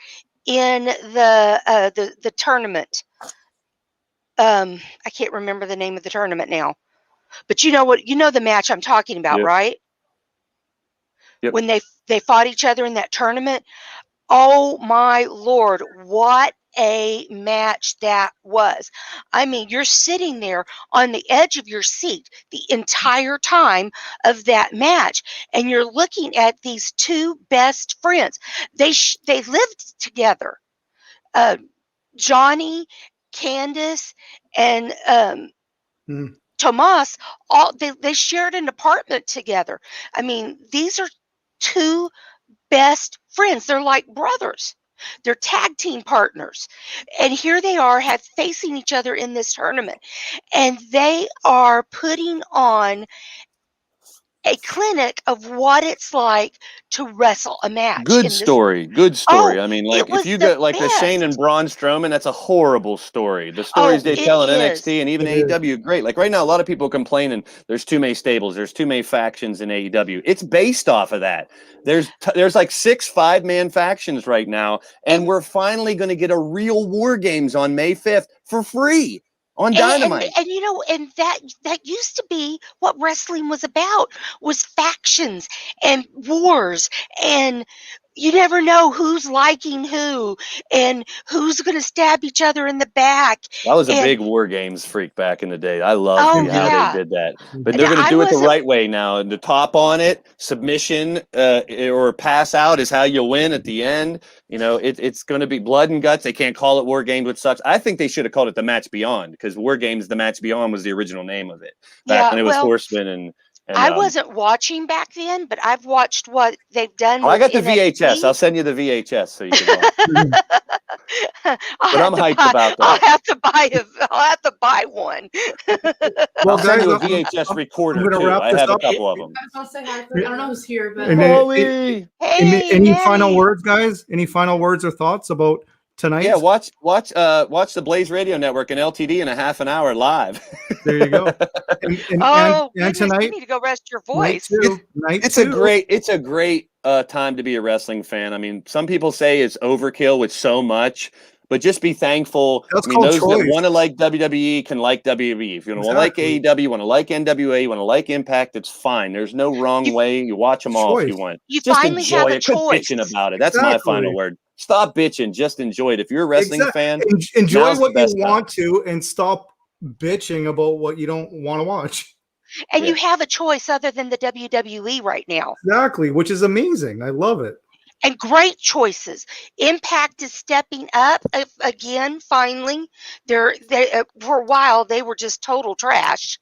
in the tournament, I can't remember the name of the tournament now, but you know the match I'm talking about, right? Yep. when they fought each other in that tournament. Oh my Lord, what a match that was. I mean, you're sitting there on the edge of your seat the entire time of that match, and you're looking at these two best friends. They lived together. Johnny, Candace, and Mm. Tomas, they shared an apartment together. I mean, these are two best friends. They're like brothers. They're tag team partners. And here they are facing each other in this tournament. And they are putting on a clinic of what it's like to wrestle a match Good in this. story. Good Oh, story. I mean, it like if was you the get like the Shane and best. Braun Strowman, that's a horrible story. The stories Oh, they it tell in is. NXT and even It is. AEW, great. Like right now, a lot of people complaining there's too many stables, there's too many factions in AEW. It's based off of that. There's like 6 5-man factions right now, and we're finally going to get a real War Games on May 5th for free on Dynamite. And you know, and that used to be what wrestling was about, was factions and wars, and you never know who's liking who and who's going to stab each other in the back. I was a And big War Games freak back in the day. I loved oh how they yeah, did that. But And they're going to I do it the wasn't. right way now. And the top on it, submission or pass out is how you win at the end. You know, it's going to be blood and guts. They can't call it War Games, which sucks. I think they should have called it the Match Beyond, because War Games, the Match Beyond was the original name of it back Yeah, when it was well, Horseman and I wasn't watching back then, but I've watched what they've done oh, I with got the VHS. NXT. I'll send you the VHS so you can watch. I'll But I'm hyped about I'll that. I'll have to buy one. Well, I'll send guys, you a I'm VHS recorder gonna too. wrap I this have a up. couple of them. I was gonna say hi. I don't know who's here, but And Holy. Hey, any final Natty. words, guys? Any final words or thoughts about tonight? Yeah, watch the Blaze Radio Network and LTD in a half an hour live. There you go. Oh, and goodness, you tonight, need to go rest your night voice. two. Night It's two. a great time to be a wrestling fan. I mean, some people say it's overkill with so much, but just be thankful. That's I mean, called those that choice. want to like WWE can like WWE. If you want to like Exactly. AEW, you want to like NWA, you want to like Impact, it's fine. There's no wrong You- way. You watch them all if you Choice. want. You Just finally enjoy have a it. Quit choice. bitching about it. That's my Exactly. final word. Stop bitching. Just enjoy it. If you're a wrestling fan, Enjoy now's the what you best time. want to, and stop bitching about what you don't want to watch. And Yeah. you have a choice other than the WWE right now. Exactly, which is amazing. I love it. And great choices. Impact is stepping up again. Finally, they for a while they were just total trash,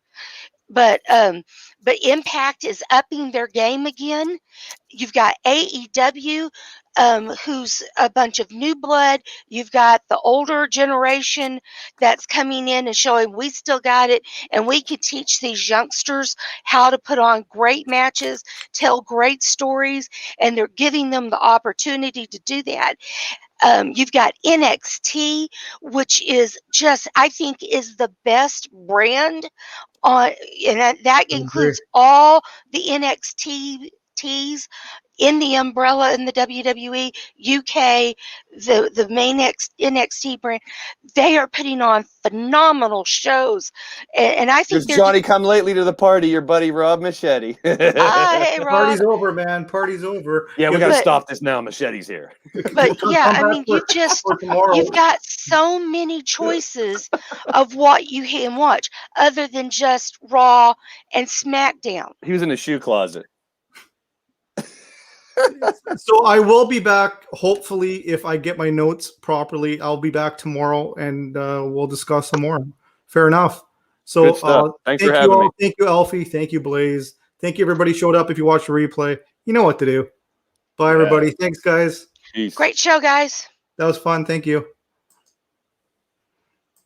but Impact is upping their game again. You've got AEW, who's a bunch of new blood. You've got the older generation that's coming in and showing we still got it, and we can teach these youngsters how to put on great matches, tell great stories, and they're giving them the opportunity to do that. You've got NXT, which is just, I think, is the best brand on, and that includes all the NXTs in the umbrella in the WWE UK, the main NXT brand. They are putting on phenomenal shows, and I think There's they're Johnny come lately to the party, your buddy Rob Machete. hey, Rob. Party's over, man. Party's over. Yeah, we Give got to us- stop this now. Machete's here. But yeah, come I back mean, you just for tomorrow. you've got so many choices of what you can watch other than just Raw and SmackDown. He was in the shoe closet. So I will be back. Hopefully, if I get my notes properly, I'll be back tomorrow, and we'll discuss some more. Fair enough. So Good stuff. Thanks for thank you having all. me. Thank you, Alfie. Thank you, Blaze. Thank you, everybody showed up. If you watched the replay, you know what to do. Bye, everybody. Thanks, guys. Peace. Great show, guys. That was fun. Thank you.